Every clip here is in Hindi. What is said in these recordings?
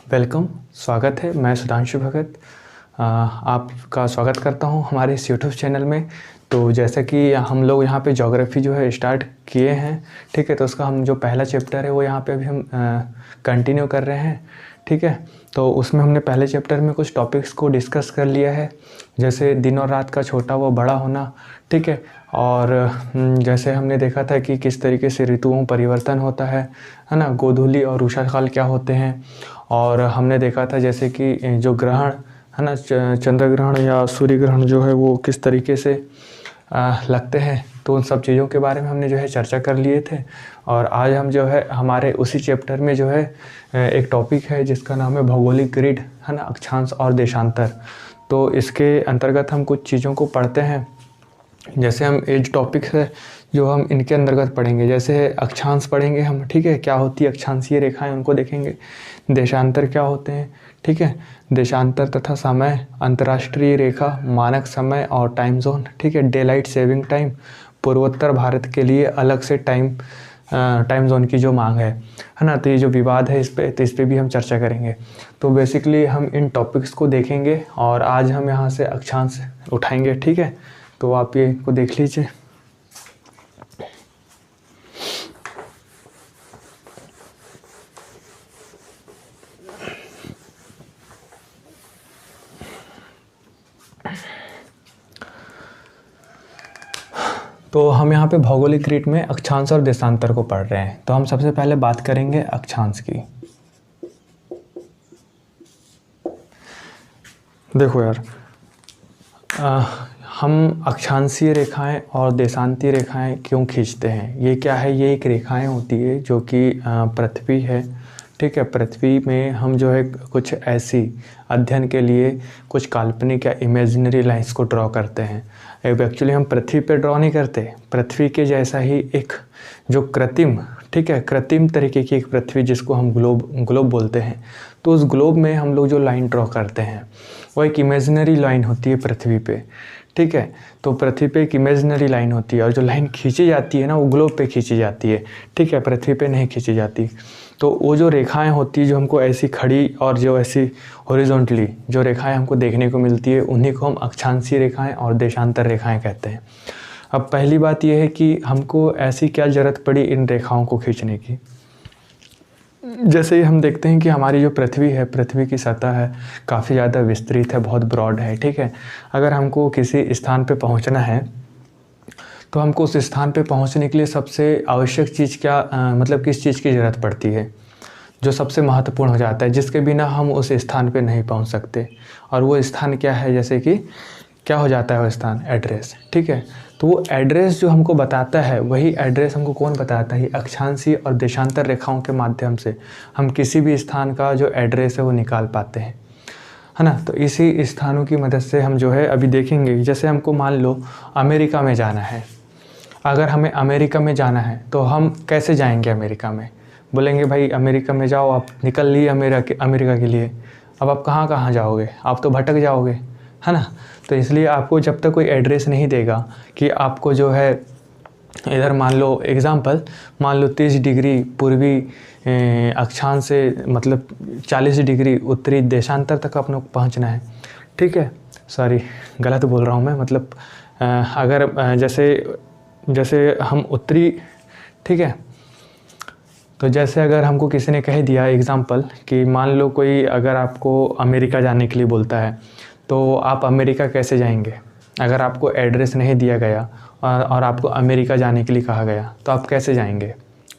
वेलकम, स्वागत है। मैं सुधांशु भगत आपका स्वागत करता हूं हमारे इस यूट्यूब चैनल में। तो जैसे कि हम लोग यहाँ पे ज्योग्राफी जो है स्टार्ट किए हैं, ठीक है। तो उसका हम जो पहला चैप्टर है वो यहाँ पे अभी हम कंटिन्यू कर रहे हैं, ठीक है। तो उसमें हमने पहले चैप्टर में कुछ टॉपिक्स को डिस्कस कर लिया है, जैसे दिन और रात का छोटा व बड़ा होना, ठीक है। और जैसे हमने देखा था कि किस तरीके से ऋतुओं परिवर्तन होता है ना, गोधूली और उषा काल क्या होते हैं। और हमने देखा था जैसे कि जो ग्रहण है ना, चंद्र ग्रहण या सूर्य ग्रहण जो है वो किस तरीके से लगते हैं। तो उन सब चीज़ों के बारे में हमने जो है चर्चा कर लिए थे। और आज हम जो है हमारे उसी चैप्टर में जो है एक टॉपिक है जिसका नाम है भौगोलिक ग्रिड, है ना, अक्षांश और देशांतर। तो इसके अंतर्गत हम कुछ चीज़ों को पढ़ते हैं। जैसे हम एज टॉपिक है जो हम इनके अंतर्गत पढ़ेंगे, जैसे अक्षांश पढ़ेंगे हम, ठीक है, क्या होती है अक्षांशीय रेखाएं, उनको देखेंगे। देशांतर क्या होते हैं, ठीक है, देशांतर तथा समय, अंतर्राष्ट्रीय रेखा, मानक समय और टाइम जोन, ठीक है, डे लाइट सेविंग टाइम, पूर्वोत्तर भारत के लिए अलग से टाइम जोन की जो मांग है ना। तो ये जो विवाद है इस पे भी हम चर्चा करेंगे। तो बेसिकली हम इन टॉपिक्स को देखेंगे और आज हम यहाँ से अक्षांश उठाएंगे, ठीक है। तो आप ये को देख लीजिए। तो हम यहाँ पे भौगोलिक ग्रिड में अक्षांश और देशांतर को पढ़ रहे हैं। तो हम सबसे पहले बात करेंगे अक्षांश की। देखो यार, हम अक्षांशीय रेखाएं और देशांतीय रेखाएं क्यों खींचते हैं, ये क्या है, ये एक रेखाएं होती है जो कि पृथ्वी है, ठीक है। पृथ्वी में हम जो है कुछ ऐसी अध्ययन के लिए कुछ काल्पनिक या इमेजिनरी लाइंस को ड्रॉ करते हैं। एक्चुअली हम पृथ्वी पे ड्रॉ नहीं करते, पृथ्वी के जैसा ही एक जो कृत्रिम, ठीक है, कृत्रिम तरीके की एक पृथ्वी जिसको हम ग्लोब बोलते हैं। तो उस ग्लोब में हम लोग जो लाइन ड्रॉ करते हैं वो एक इमेजिनरी लाइन होती है पृथ्वी पे, ठीक है। तो पृथ्वी पे एक इमेजिनरी लाइन होती है और जो लाइन खींची जाती है ना वो ग्लोब पे खींची जाती है, ठीक है, पृथ्वी पे नहीं खींची जाती। तो वो जो रेखाएं होती है जो हमको ऐसी खड़ी और जो ऐसी हॉरिजॉन्टली जो रेखाएं हमको देखने को मिलती है उन्हीं को हम अक्षांशीय रेखाएं और देशांतर रेखाएं कहते हैं। अब पहली बात यह है कि हमको ऐसी क्या ज़रूरत पड़ी इन रेखाओं को खींचने की। जैसे हम देखते हैं कि हमारी जो पृथ्वी है, पृथ्वी की सतह है काफ़ी ज़्यादा विस्तृत है, बहुत ब्रॉड है, ठीक है। अगर हमको किसी स्थान पे पहुंचना है तो हमको उस स्थान पे पहुंचने के लिए सबसे आवश्यक चीज़ क्या मतलब किस चीज़ की ज़रूरत पड़ती है, जो सबसे महत्वपूर्ण हो जाता है, जिसके बिना हम उस स्थान पे नहीं पहुंच सकते। और वो स्थान क्या है, जैसे कि क्या हो जाता है वो स्थान, एड्रेस, ठीक है। तो वो एड्रेस जो हमको बताता है वही एड्रेस हमको कौन बताता है, अक्षांशीय और देशांतर रेखाओं के माध्यम से हम किसी भी स्थान का जो एड्रेस है वो निकाल पाते हैं, है ना। तो इसी स्थानों की मदद से हम जो है अभी देखेंगे। जैसे हमको मान लो अमेरिका में जाना है, अगर हमें अमेरिका में जाना है तो हम कैसे जाएंगे अमेरिका में। बोलेंगे भाई अमेरिका में जाओ, आप निकल लिए अमेरिका के लिए। अब आप कहाँ कहाँ जाओगे, आप तो भटक जाओगे, है ना। तो इसलिए आपको जब तक कोई एड्रेस नहीं देगा कि आपको जो है इधर मान लो एग्ज़ाम्पल, मान लो 30 डिग्री पूर्वी अक्षांश से मतलब 40 डिग्री उत्तरी देशांतर तक अपने को पहुँचना है, ठीक है। सॉरी गलत बोल रहा हूँ मैं, मतलब अगर जैसे हम उत्तरी, ठीक है। तो जैसे अगर हमको किसी ने कह दिया एग्ज़ाम्पल कि मान लो कोई अगर आपको अमेरिका जाने के लिए बोलता है तो आप अमेरिका कैसे जाएंगे। अगर आपको एड्रेस नहीं दिया गया और आपको अमेरिका जाने के लिए कहा गया तो आप कैसे जाएंगे,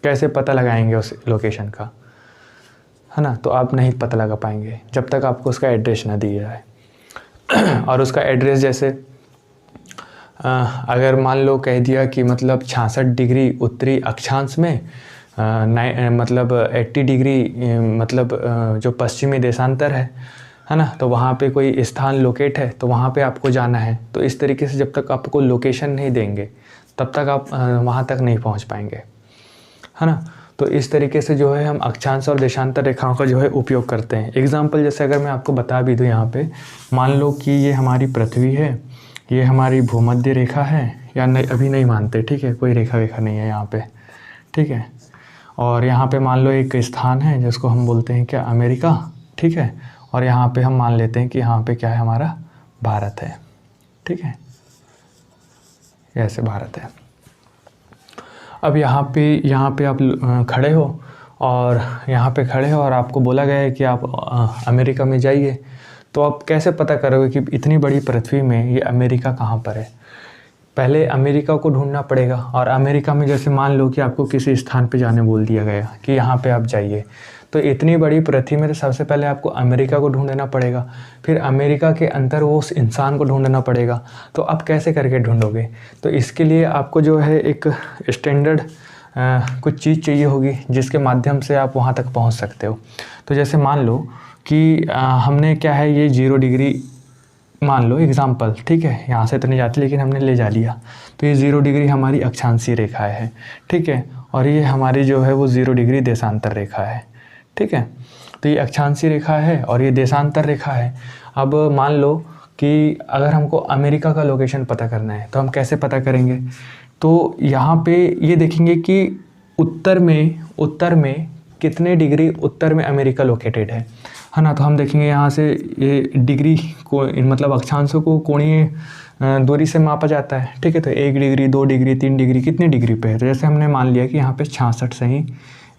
कैसे पता लगाएंगे उस लोकेशन का, है ना। तो आप नहीं पता लगा पाएंगे जब तक आपको उसका एड्रेस ना दिया जाए। और उसका एड्रेस जैसे अगर मान लो कह दिया कि मतलब 66 डिग्री उत्तरी अक्षांश में मतलब 80 डिग्री मतलब जो पश्चिमी देशांतर है ना, तो वहाँ पे कोई स्थान लोकेट है तो वहाँ पे आपको जाना है। तो इस तरीके से जब तक आपको लोकेशन नहीं देंगे तब तक आप वहाँ तक नहीं पहुँच पाएंगे, है ना। तो इस तरीके से जो है हम अक्षांश और देशांतर रेखाओं का जो है उपयोग करते हैं। एग्ज़ाम्पल जैसे अगर मैं आपको बता भी दूँ, यहाँ पे मान लो कि ये हमारी पृथ्वी है, ये हमारी भूमध्य रेखा है, या नहीं अभी नहीं मानते, ठीक है, कोई रेखा वेखा नहीं है यहाँ पे, ठीक है। और यहाँ पे मान लो एक स्थान है जिसको हम बोलते हैं क्या, अमेरिका, ठीक है। और यहाँ पे हम मान लेते हैं कि यहाँ पे क्या है, हमारा भारत है, ठीक है, ऐसे भारत है। अब यहाँ पे आप खड़े हो और यहाँ पे खड़े हो और आपको बोला गया है कि आप अमेरिका में जाइए, तो आप कैसे पता करोगे कि इतनी बड़ी पृथ्वी में ये अमेरिका कहाँ पर है? पहले अमेरिका को ढूंढना पड़ेगा। और अमेरिका में जैसे मान लो कि आपको किसी स्थान पे जाने बोल दिया गया कि यहाँ पे आप जाइए, तो इतनी बड़ी पृथ्वी में तो सबसे पहले आपको अमेरिका को ढूंढना पड़ेगा, फिर अमेरिका के अंदर वो उस इंसान को ढूंढना पड़ेगा। तो आप कैसे करके ढूंढोगे? तो इसके लिए आपको जो है एक स्टैंडर्ड कुछ चीज़ चाहिए होगी जिसके माध्यम से आप वहाँ तक पहुँच सकते हो। तो जैसे मान लो कि हमने क्या है, ये 0 डिग्री मान लो एग्जाम्पल, ठीक है, यहाँ से तो नहीं जाती लेकिन हमने ले जा लिया। तो ये 0 डिग्री हमारी अक्षांशीय रेखा है, ठीक है, और ये हमारी जो है वो 0 डिग्री देशांतर रेखा है, ठीक है। तो ये अक्षांशीय रेखा है और ये देशांतर रेखा है। अब मान लो कि अगर हमको अमेरिका का लोकेशन पता करना है तो हम कैसे पता करेंगे? तो यहाँ पे ये देखेंगे कि उत्तर में कितने डिग्री उत्तर में अमेरिका लोकेटेड है ना। तो हम देखेंगे यहाँ से ये डिग्री को मतलब अक्षांशों को कोणीय दूरी से मापा जाता है, ठीक है। तो 1 डिग्री 2 डिग्री 3 डिग्री कितने डिग्री पे है? तो जैसे हमने मान लिया कि यहाँ पे 66 से ही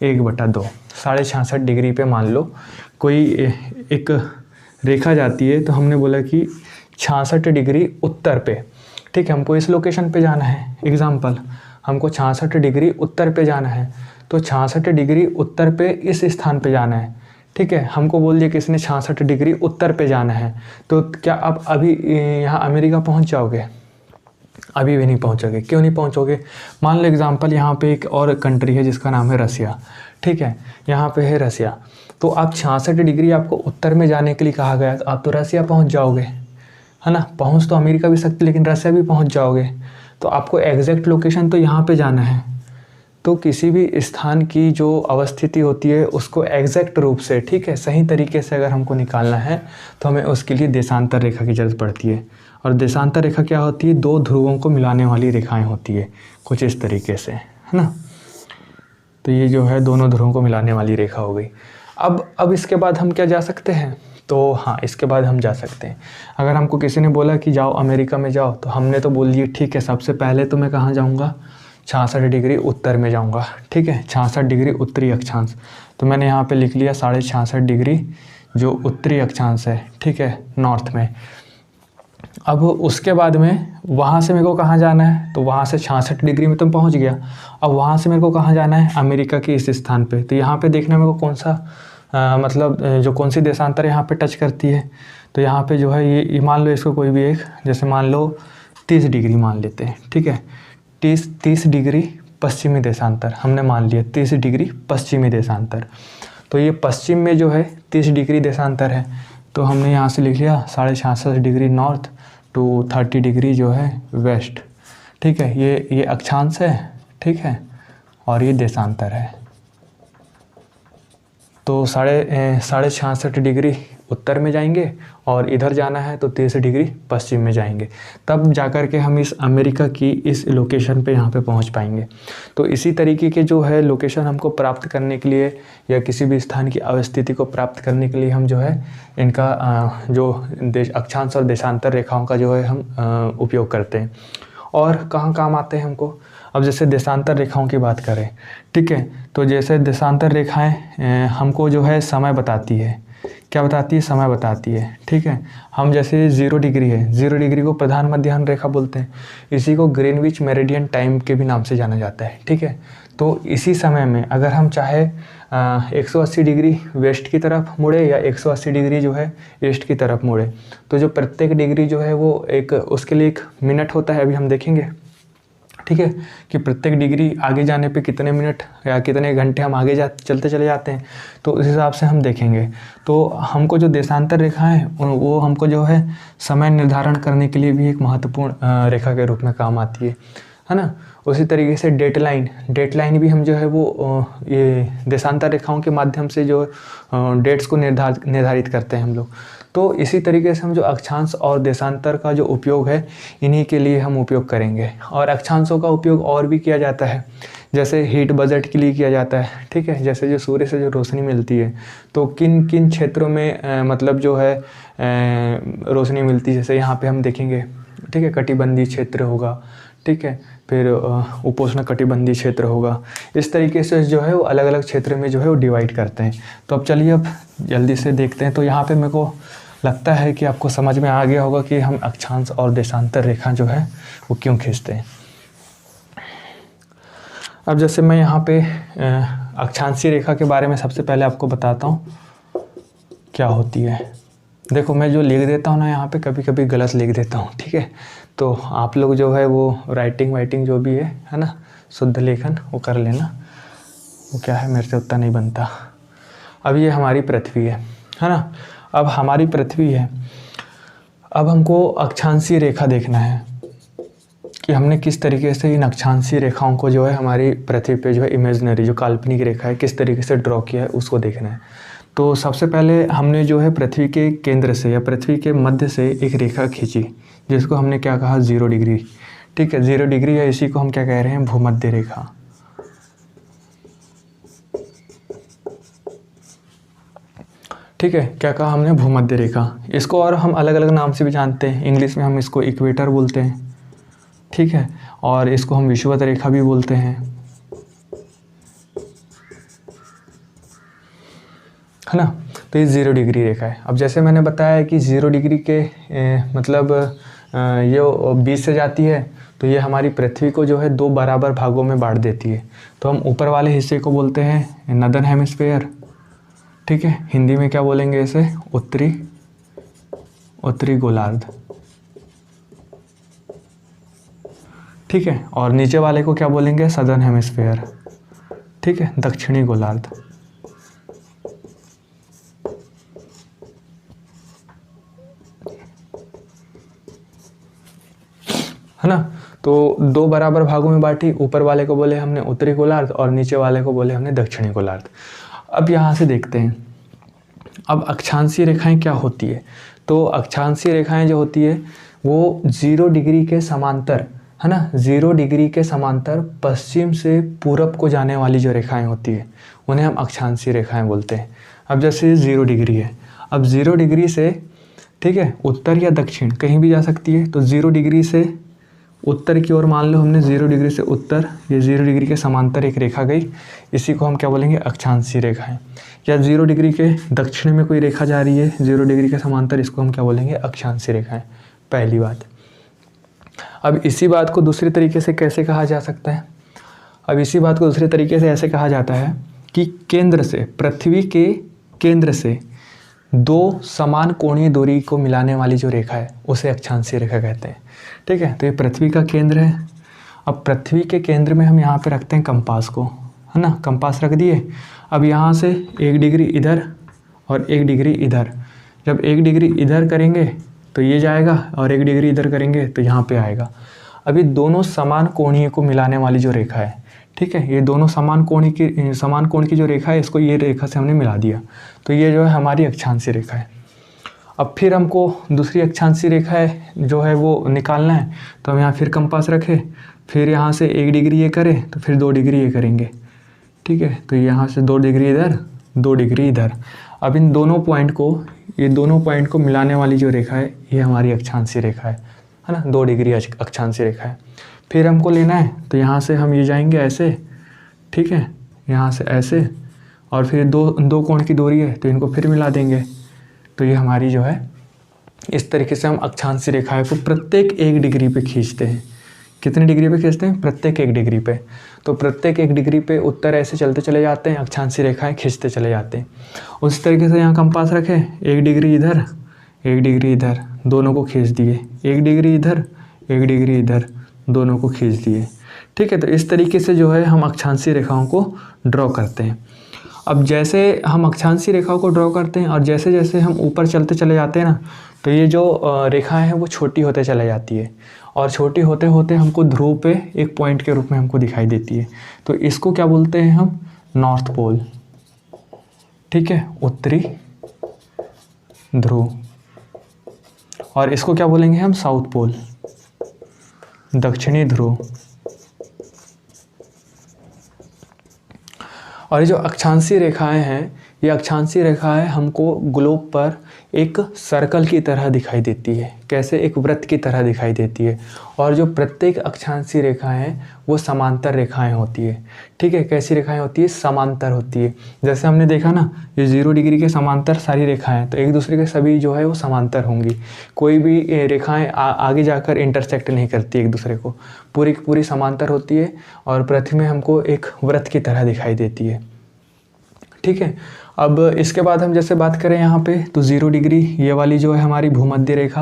1/2 66.5 डिग्री पे मान लो कोई एक रेखा जाती है, तो हमने बोला कि 66 डिग्री उत्तर पे, ठीक है, हमको इस लोकेशन पे जाना है। एग्जाम्पल, हमको 66 डिग्री उत्तर पे जाना है, तो 66 डिग्री उत्तर पे इस स्थान पे जाना है, ठीक है। हमको बोल दिया कि इसने 66 डिग्री उत्तर पे जाना है, तो क्या आप अभी यहाँ अमेरिका पहुँच जाओगे? अभी भी नहीं पहुँचोगे। क्यों नहीं पहुँचोगे? मान लो एग्जाम्पल, यहाँ पे एक और कंट्री है जिसका नाम है रसिया, ठीक है, यहाँ पे है रसिया। तो आप 66 डिग्री आपको उत्तर में जाने के लिए कहा गया, तो आप तो रसिया पहुँच जाओगे, है ना। पहुँच तो अमेरिका भी सकते लेकिन रसिया भी पहुँच जाओगे। तो आपको एग्जैक्ट लोकेशन तो यहाँ पे जाना है। तो किसी भी स्थान की जो अवस्थिति होती है उसको एग्जैक्ट रूप से, ठीक है, सही तरीके से अगर हमको निकालना है तो हमें उसके लिए देशांतर रेखा की ज़रूरत पड़ती है। और देशांतर रेखा क्या होती है? 2 ध्रुवों को मिलाने वाली रेखाएं होती है, कुछ इस तरीके से, है ना। तो ये जो है दोनों ध्रुवों को मिलाने वाली रेखा हो गई। अब इसके बाद हम क्या जा सकते हैं? तो हाँ, इसके बाद हम जा सकते हैं। अगर हमको किसी ने बोला कि जाओ अमेरिका में जाओ, तो हमने तो बोल दिया ठीक है, सबसे पहले तो मैं कहाँ जाऊँगा? 66 डिग्री उत्तर में जाऊँगा, ठीक है, 66 डिग्री उत्तरी अक्षांश। तो मैंने यहाँ पे लिख लिया 66.5 डिग्री जो उत्तरी अक्षांश है, ठीक है, नॉर्थ में। अब उसके बाद में वहाँ से मेरे को कहाँ जाना है? तो वहाँ से 66 डिग्री में तो पहुँच गया। अब वहाँ से मेरे को कहाँ जाना है? अमेरिका के इस स्थान पे। तो यहाँ पे देखना मेरे को कौन सा मतलब जो कौन सी देशांतर यहाँ पे टच करती है। तो यहाँ पे जो है ये मान लो इसको कोई भी एक, जैसे मान लो 30 डिग्री मान लेते हैं, ठीक है, 30 डिग्री पश्चिमी देशांतर हमने मान लिया, 30 डिग्री पश्चिमी देशांतर। तो ये पश्चिम में जो है 30 डिग्री देशांतर है, तो हमने यहाँ से लिख लिया 66.5 डिग्री नॉर्थ टू 30 डिग्री जो है वेस्ट, ठीक है। ये अक्षांश है, ठीक है, और ये देशांतर है। तो 66.5 डिग्री उत्तर में जाएंगे और इधर जाना है तो 30 डिग्री पश्चिम में जाएंगे, तब जाकर के हम इस अमेरिका की इस लोकेशन पे यहाँ पे पहुँच पाएंगे। तो इसी तरीके के जो है लोकेशन हमको प्राप्त करने के लिए या किसी भी स्थान की अवस्थिति को प्राप्त करने के लिए हम जो है इनका जो अक्षांश और देशांतर रेखाओं का जो है हम उपयोग करते हैं। और कहाँ काम आते हैं हमको? अब जैसे देशांतर रेखाओं की बात करें, ठीक है, तो जैसे देशांतर रेखाएं हमको जो है समय बताती है। क्या बताती है? समय बताती है, ठीक है। हम जैसे 0 डिग्री है, 0 डिग्री को प्रधान मध्याह्न रेखा बोलते हैं। इसी को ग्रीनविच मेरिडियन टाइम के भी नाम से जाना जाता है, ठीक है। तो इसी समय में अगर हम चाहे 180 डिग्री वेस्ट की तरफ मुड़े या 180 डिग्री जो है ईस्ट की तरफ मुड़े, तो जो प्रत्येक डिग्री जो है वो एक उसके लिए 1 मिनट होता है। अभी हम देखेंगे, ठीक है, कि प्रत्येक डिग्री आगे जाने पे कितने मिनट या कितने घंटे हम आगे चलते चले जाते हैं, तो उस हिसाब से हम देखेंगे। तो हमको जो देशांतर रेखा है वो हमको जो है समय निर्धारण करने के लिए भी एक महत्वपूर्ण रेखा के रूप में काम आती है ना। उसी तरीके से डेटलाइन भी हम जो है वो ये देशांतर रेखाओं के माध्यम से जो डेट्स को निर्धारित करते हैं हम लोग। तो इसी तरीके से हम जो अक्षांश और देशांतर का जो उपयोग है इन्हीं के लिए हम उपयोग करेंगे। और अक्षांशों का उपयोग और भी किया जाता है, जैसे हीट बजट के लिए किया जाता है, ठीक है। जैसे जो सूर्य से जो रोशनी मिलती है तो किन किन क्षेत्रों में मतलब जो है रोशनी मिलती है, जैसे यहाँ पे हम देखेंगे, ठीक है। कटिबंधीय क्षेत्र होगा, ठीक है, फिर उपोष्ण कटिबंधीय क्षेत्र होगा। इस तरीके से जो है वो अलग अलग क्षेत्र में जो है वो डिवाइड करते हैं। तो अब चलिए अब जल्दी से देखते हैं। तो यहाँ पे मेरे को लगता है कि आपको समझ में आ गया होगा कि हम अक्षांश और देशांतर रेखा जो है वो क्यों खींचते हैं। अब जैसे मैं यहाँ पे अक्षांशीय रेखा के बारे में सबसे पहले आपको बताता हूँ क्या होती है। देखो मैं जो लिख देता हूँ ना यहाँ पे कभी कभी गलत लिख देता हूँ, ठीक है। तो आप लोग जो है वो राइटिंग जो भी है ना, शुद्ध लेखन वो कर लेना। वो क्या है, मेरे से उतना नहीं बनता। अब ये हमारी पृथ्वी है ना। अब हमारी पृथ्वी है, अब हमको अक्षांशीय रेखा देखना है कि हमने किस तरीके से इन अक्षांशीय रेखाओं को जो है हमारी पृथ्वी पे जो है इमेजिनरी जो काल्पनिक रेखा है किस तरीके से ड्रॉ किया है उसको देखना है। तो सबसे पहले हमने जो है पृथ्वी के केंद्र से या पृथ्वी के मध्य से एक रेखा खींची जिसको हमने क्या कहा, 0 डिग्री, ठीक है। 0 डिग्री है, इसी को हम क्या कह रहे हैं, भूमध्य रेखा, ठीक है। क्या कहा हमने, भूमध्य रेखा। इसको और हम अलग अलग नाम से भी जानते हैं। इंग्लिश में हम इसको इक्वेटर बोलते हैं, ठीक है, और इसको हम विषुवत रेखा भी बोलते हैं, है ना। तो ये 0 डिग्री रेखा है। अब जैसे मैंने बताया कि 0 डिग्री के मतलब ये 20 से जाती है तो ये हमारी पृथ्वी को जो है 2 बराबर भागों में बांट देती है। तो हम ऊपर वाले हिस्से को बोलते हैं नॉर्दर्न हेमिस्फीयर, ठीक है। हिंदी में क्या बोलेंगे इसे, उत्तरी गोलार्ध, ठीक है। और नीचे वाले को क्या बोलेंगे, सदर्न हेमिस्फीयर, ठीक है, दक्षिणी गोलार्ध। है ना। तो 2 बराबर भागों में बांटी, ऊपर वाले को बोले हमने उत्तरी गोलार्ध और नीचे वाले को बोले हमने दक्षिणी गोलार्ध। अब यहाँ से देखते हैं अब अक्षांशीय रेखाएं क्या होती है। तो अक्षांशीय रेखाएं जो होती है वो 0 डिग्री के समांतर, है ना, 0 डिग्री के समांतर पश्चिम से पूरब को जाने वाली जो रेखाएं होती है उन्हें हम अक्षांशीय रेखाएं बोलते हैं। अब जैसे 0 डिग्री है, अब 0 डिग्री से, ठीक है, उत्तर या दक्षिण कहीं भी जा सकती है। तो 0 डिग्री से उत्तर की ओर मान लो हमने 0 डिग्री से उत्तर, ये 0 डिग्री के समांतर एक रेखा गई, इसी को हम क्या बोलेंगे, अक्षांशीय रेखाएं। या 0 डिग्री के दक्षिण में कोई रेखा जा रही है 0 डिग्री के समांतर, इसको हम क्या बोलेंगे, अक्षांशीय रेखाएं, पहली बात। अब इसी बात को दूसरे तरीके से कैसे कहा जा सकता है, अब इसी बात को दूसरे तरीके से ऐसे कहा जाता है कि केंद्र से, पृथ्वी के केंद्र से 2 समान कोणीय दूरी को मिलाने वाली जो रेखा है उसे अक्षांशीय रेखा कहते हैं, ठीक है। तो ये पृथ्वी का केंद्र है। अब पृथ्वी के केंद्र में हम यहाँ पे रखते हैं कंपास को, है ना, कंपास रख दिए। अब यहाँ से 1 डिग्री इधर और 1 डिग्री इधर, जब 1 डिग्री इधर करेंगे तो ये जाएगा और 1 डिग्री इधर करेंगे तो यहाँ पे आएगा। अभी दोनों समान कोणीय को मिलाने वाली जो रेखा है, ठीक है, ये दोनों समान कोण की जो रेखा है इसको ये रेखा से हमने मिला दिया, तो ये जो है हमारी अक्षांशीय रेखा है। अब फिर हमको दूसरी अक्षांशीय रेखा है जो है वो निकालना है, तो हम यहाँ फिर कंपास रखें, फिर यहाँ से 1 डिग्री ये करें तो फिर 2 डिग्री ये करेंगे, ठीक है। तो यहाँ से 2 डिग्री इधर, 2 डिग्री इधर। अब इन दोनों पॉइंट को, ये दोनों पॉइंट को मिलाने वाली जो रेखा है ये हमारी अक्षांशीय रेखा है ना, 2 डिग्री अक्षांशीय रेखा है। फिर हमको लेना है तो यहाँ से हम ये जाएंगे ऐसे, ठीक है, यहाँ से ऐसे, और फिर दो कोण की दूरी है तो इनको फिर मिला देंगे। तो ये हमारी जो है, इस तरीके से हम अक्षांशीय रेखाएं को प्रत्येक 1 डिग्री पे खींचते हैं। कितने डिग्री पे खींचते हैं, प्रत्येक 1 डिग्री पे। तो प्रत्येक 1 डिग्री पे उत्तर ऐसे चलते चले जाते हैं, अक्षांशीय रेखाएं खींचते चले जाते हैं। उस तरीके से यहाँ कंपास रखें, 1 डिग्री इधर, 1 डिग्री इधर, दोनों को खींच दिए, 1 डिग्री इधर, 1 डिग्री इधर, दोनों को खींच दिए, ठीक है। तो इस तरीके से जो है हम अक्षांशीय रेखाओं को ड्रॉ करते हैं। अब जैसे हम अक्षांशीय रेखाओं को ड्रॉ करते हैं और जैसे जैसे हम ऊपर चलते चले जाते हैं ना, तो ये जो रेखाएं हैं वो छोटी होते चले जाती है और छोटी होते होते हमको ध्रुव पे एक पॉइंट के रूप में हमको दिखाई देती है। तो इसको क्या बोलते हैं हम? North pole. ठीक है, उत्तरी ध्रुव। और इसको क्या बोलेंगे हम? साउथ पोल, दक्षिणी ध्रुव। और ये जो अक्षांशीय रेखाएं हैं, ये अक्षांशीय रेखाएं हमको ग्लोब पर एक सर्कल की तरह दिखाई देती है। कैसे? एक वृत्त की तरह दिखाई देती है। और जो प्रत्येक अक्षांशीय रेखाएं हैं वो समांतर रेखाएं होती है। ठीक है, कैसी रेखाएं होती है? समांतर होती है। जैसे हमने देखा ना, ये 0 डिग्री के समांतर सारी रेखाएं, तो एक दूसरे के सभी जो है वो समांतर होंगी। कोई भी रेखाएं आगे जाकर इंटरसेक्ट नहीं करती एक दूसरे को, पूरी पूरी समांतर होती है और पृथ्वी में हमको एक वृत्त की तरह दिखाई देती है। ठीक है, अब इसके बाद हम जैसे बात करें यहाँ पे, तो 0 डिग्री ये वाली जो है हमारी भूमध्य रेखा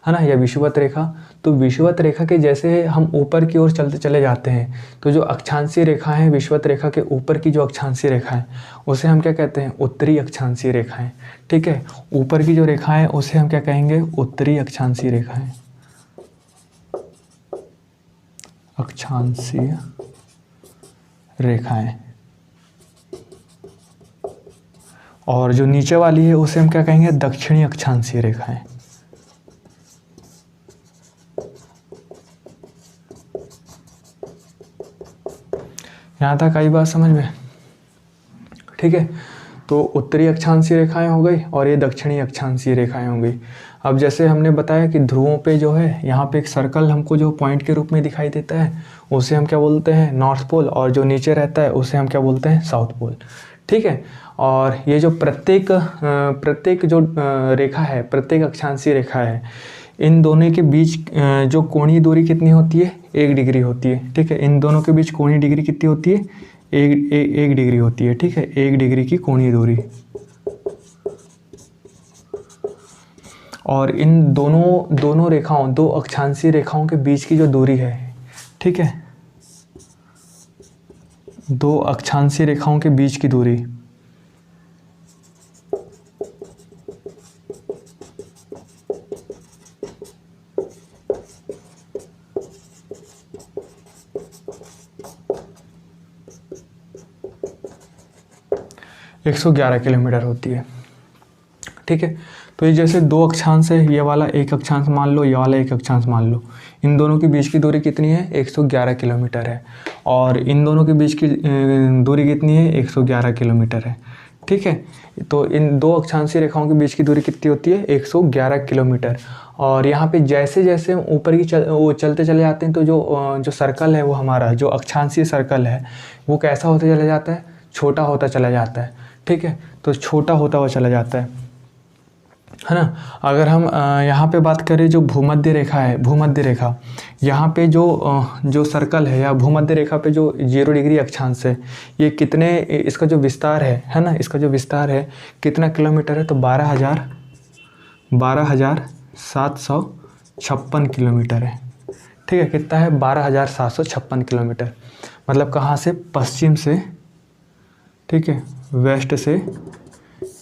है ना, या विषुवत रेखा। तो विषुवत रेखा के जैसे हम ऊपर की ओर चलते चले जाते हैं, तो जो अक्षांशीय रेखा है विषुवत रेखा के ऊपर की जो अक्षांशीय रेखा है उसे हम क्या कहते हैं? उत्तरी अक्षांशीय रेखाएं। ठीक है, ऊपर की जो रेखा है उसे हम क्या कहेंगे? उत्तरी अक्षांशीय रेखाएं, अक्षांशीय रेखाएं। और जो नीचे वाली है उसे हम क्या कहेंगे? दक्षिणी अक्षांशीय रेखाएं। यहाँ तक आई बात समझ में? ठीक है, तो उत्तरी अक्षांशीय रेखाएं हो गई और ये दक्षिणी अक्षांशीय रेखाएं हो गई। अब जैसे हमने बताया कि ध्रुवों पे जो है यहाँ पे एक सर्कल हमको जो पॉइंट के रूप में दिखाई देता है उसे हम क्या बोलते हैं? North pole. और जो नीचे रहता है उसे हम क्या बोलते हैं? South pole. ठीक है, और ये जो प्रत्येक जो रेखा है, प्रत्येक अक्षांशीय रेखा है, इन दोनों के बीच जो कोणीय दूरी कितनी होती है? 1 डिग्री होती है। ठीक है, इन दोनों के बीच कोणीय डिग्री कितनी होती है? 1 डिग्री होती है। ठीक है, 1 डिग्री की कोणीय दूरी। और इन दोनों रेखाओं, 2 अक्षांशीय रेखाओं के बीच की जो दूरी है, ठीक है, 2 अक्षांशीय रेखाओं के बीच की दूरी 111 किलोमीटर होती है। ठीक है, तो ये जैसे 2 अक्षांश है, ये वाला एक अक्षांश मान लो, ये वाला एक अक्षांश मान लो, इन दोनों के बीच की दूरी कितनी है? 111 किलोमीटर है। और इन दोनों के बीच की दूरी कितनी है? 111 किलोमीटर है। ठीक है, तो इन 2 अक्षांशीय रेखाओं के बीच की दूरी कितनी होती है? 111 किलोमीटर। और यहाँ पे जैसे जैसे ऊपर की चलते चले जाते हैं, तो जो सर्कल है वो हमारा जो अक्षांशीय सर्कल है वो कैसा होता चला जाता है? छोटा होता चला जाता है। ठीक है, तो छोटा होता हुआ चला जाता है ना। अगर हम यहाँ पे बात करें, जो भूमध्य रेखा है, भूमध्य रेखा, यहाँ पे जो सर्कल है या भूमध्य रेखा पे जो 0 डिग्री अक्षांश है, ये कितने, इसका जो विस्तार है ना, इसका जो विस्तार है कितना किलोमीटर है? तो 12,756 किलोमीटर है। ठीक है, कितना है? 12,756 किलोमीटर। मतलब कहाँ से? पश्चिम से, ठीक है, वेस्ट से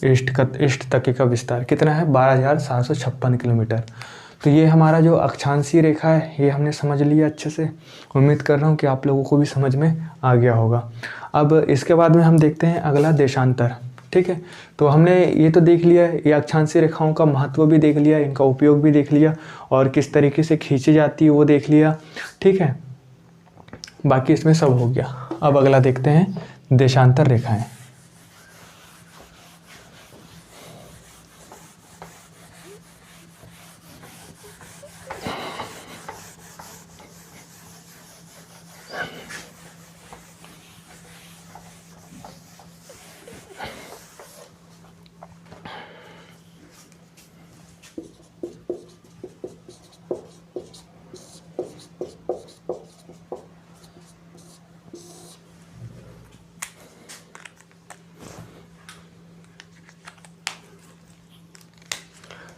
ईस्ट तक का विस्तार कितना है? 12,756 किलोमीटर। तो ये हमारा जो अक्षांशीय रेखा है ये हमने समझ लिया अच्छे से। उम्मीद कर रहा हूँ कि आप लोगों को भी समझ में आ गया होगा। अब इसके बाद में हम देखते हैं अगला, देशांतर। ठीक है, तो हमने ये तो देख लिया, ये अक्षांशीय रेखाओं का महत्व भी देख लिया, इनका उपयोग भी देख लिया और किस तरीके से खींची जाती है वो देख लिया। ठीक है, बाकी इसमें सब हो गया। अब अगला देखते हैं, देशांतर रेखाएं।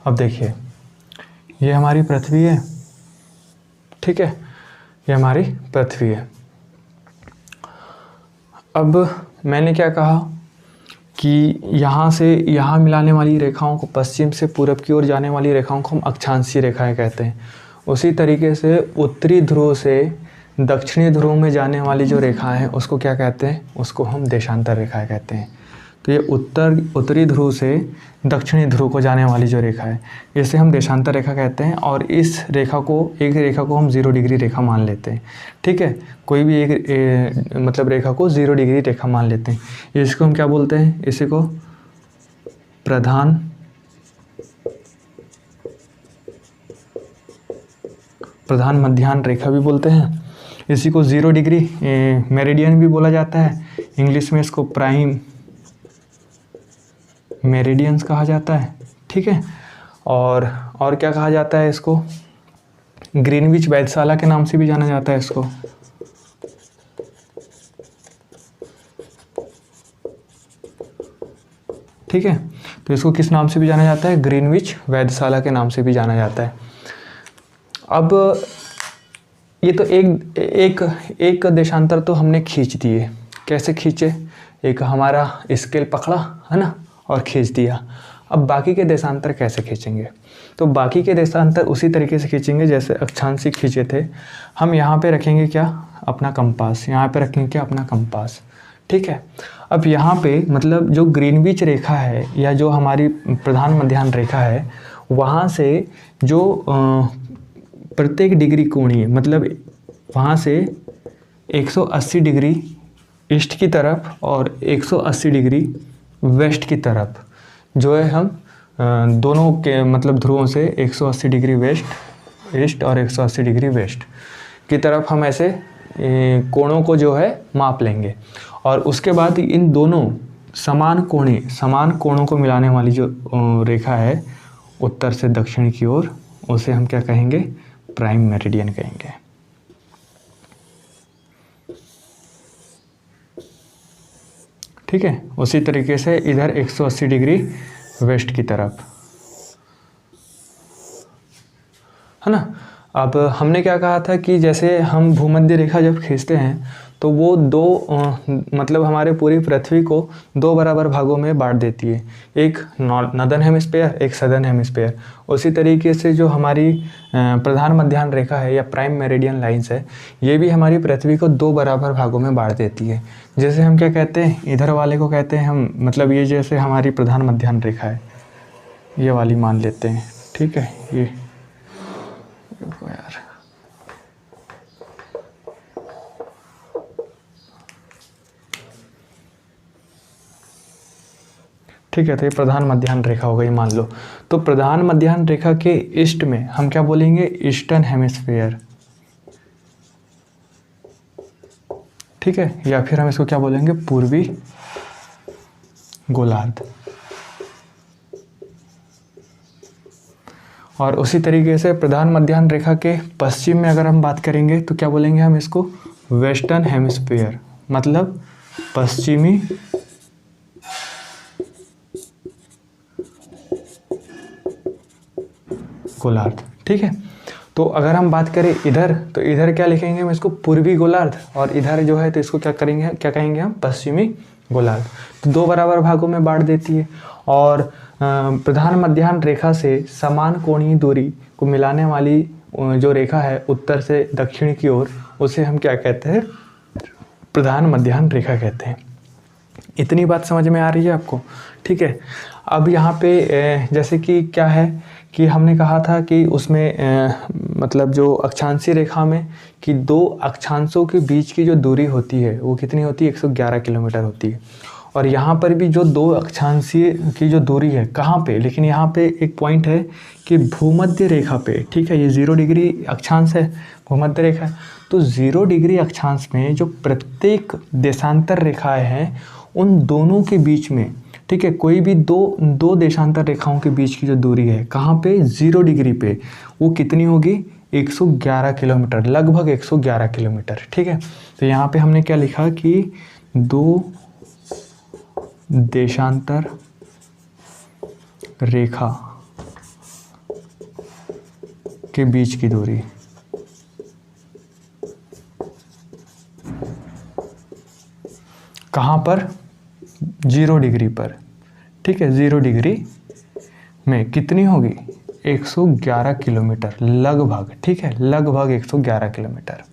अब देखिए, ये हमारी पृथ्वी है। ठीक है, ये हमारी पृथ्वी है। अब मैंने क्या कहा कि यहाँ से यहाँ मिलाने वाली रेखाओं को, पश्चिम से पूरब की ओर जाने वाली रेखाओं को हम अक्षांशीय रेखाएं कहते हैं। उसी तरीके से उत्तरी ध्रुव से दक्षिणी ध्रुव में जाने वाली जो रेखाएं हैं उसको क्या कहते हैं, उसको हम देशांतर रेखाएं कहते हैं। तो ये उत्तरी ध्रुव से दक्षिणी ध्रुव को जाने वाली जो रेखा है इसे हम देशांतर रेखा कहते हैं। और इस रेखा को, एक रेखा को हम 0 डिग्री रेखा मान लेते हैं। ठीक है, कोई भी एक मतलब रेखा को 0 डिग्री रेखा मान लेते हैं। इसको हम क्या बोलते हैं, इसी को प्रधान मध्याह्न रेखा भी बोलते हैं। इसी को 0 डिग्री मेरिडियन भी बोला जाता है। इंग्लिश में इसको प्राइम मेरिडियंस कहा जाता है। ठीक है, और क्या कहा जाता है इसको, ग्रीनविच वेधशाला के नाम से भी जाना जाता है इसको। ठीक है, तो इसको किस नाम से भी जाना जाता है, ग्रीनविच वेधशाला के नाम से भी जाना जाता है। अब ये तो एक देशांतर तो हमने खींच दिए। कैसे खींचे, एक हमारा स्केल पकड़ा है ना और खींच दिया। अब बाकी के देशांतर कैसे खींचेंगे, तो बाकी के देशांतर उसी तरीके से खींचेंगे जैसे अक्षांशी खींचे थे। हम यहाँ पे रखेंगे क्या, अपना कंपास, यहाँ पे रखेंगे क्या, अपना कंपास। ठीक है, अब यहाँ पे मतलब जो ग्रीनविच रेखा है या जो हमारी प्रधान मध्याह्न रेखा है, वहाँ से जो प्रत्येक डिग्री कोणीय, मतलब वहाँ से 180 डिग्री ईस्ट की तरफ और 180 डिग्री वेस्ट की तरफ जो है हम दोनों के मतलब ध्रुवों से 180 डिग्री वेस्ट ईस्ट और 180 डिग्री वेस्ट की तरफ हम ऐसे कोणों को जो है माप लेंगे। और उसके बाद इन दोनों समान कोणों को मिलाने वाली जो रेखा है उत्तर से दक्षिण की ओर, उसे हम क्या कहेंगे, प्राइम मेरिडियन कहेंगे। ठीक है, उसी तरीके से इधर 180 डिग्री वेस्ट की तरफ, है ना। अब हमने क्या कहा था कि जैसे हम भूमध्य रेखा जब खींचते हैं तो वो मतलब हमारे पूरी पृथ्वी को 2 बराबर भागों में बांट देती है, एक नॉर्दर्न हेमिस्फीयर, एक सदर्न हेमिस्फीयर। उसी तरीके से जो हमारी प्रधान मध्याह्न रेखा है या प्राइम मेरिडियन लाइंस है, ये भी हमारी पृथ्वी को 2 बराबर भागों में बांट देती है। जैसे हम क्या कहते हैं, इधर वाले को कहते हैं हम, मतलब ये जैसे हमारी प्रधान मध्याह्न रेखा है, ये वाली मान लेते हैं। ठीक है, ये यार ठीक है, तो ये प्रधान मध्याह्न रेखा हो गई मान लो। तो प्रधान मध्याह्न रेखा के ईस्ट में हम क्या बोलेंगे, ईस्टर्न हेमिस्फीयर। ठीक है, या फिर हम इसको क्या बोलेंगे, पूर्वी गोलार्ध। और उसी तरीके से प्रधान मध्याह्न रेखा के पश्चिम में अगर हम बात करेंगे तो क्या बोलेंगे हम इसको, वेस्टर्न हेमिस्फीयर, मतलब पश्चिमी गोलार्ध। ठीक है, तो अगर हम बात करें इधर, तो इधर क्या लिखेंगे हम इसको, पूर्वी गोलार्ध, और इधर जो है तो इसको क्या कहेंगे हम, पश्चिमी गोलार्ध। तो 2 बराबर भागों में बांट देती है। और प्रधान मध्याह्न रेखा से समान कोणीय दूरी को मिलाने वाली जो रेखा है उत्तर से दक्षिण की ओर, उसे हम क्या कहते हैं, प्रधान मध्याह्न रेखा कहते हैं। इतनी बात समझ में आ रही है आपको। ठीक है, अब यहाँ पे जैसे कि क्या है कि हमने कहा था कि उसमें मतलब जो अक्षांशीय रेखा में कि 2 अक्षांशों के बीच की जो दूरी होती है वो कितनी होती है, 111 किलोमीटर होती है। और यहाँ पर भी जो 2 अक्षांशीय की जो दूरी है, कहाँ पे, लेकिन यहाँ पे एक पॉइंट है कि भूमध्य रेखा पे, ठीक है, ये 0 डिग्री अक्षांश है, भूमध्य रेखा है। तो 0 डिग्री अक्षांश में जो प्रत्येक देशांतर रेखाएं हैं उन दोनों के बीच में, ठीक है, कोई भी दो देशांतर रेखाओं के बीच की जो दूरी है, कहाँ पे, 0 डिग्री पे, वो कितनी होगी, 111 किलोमीटर, लगभग 111 किलोमीटर। ठीक है, तो यहाँ पे हमने क्या लिखा कि 2 देशांतर रेखा के बीच की दूरी, कहाँ पर, 0 डिग्री पर, ठीक है, 0 डिग्री में कितनी होगी? 111 किलोमीटर लगभग, ठीक है, लगभग 111 किलोमीटर।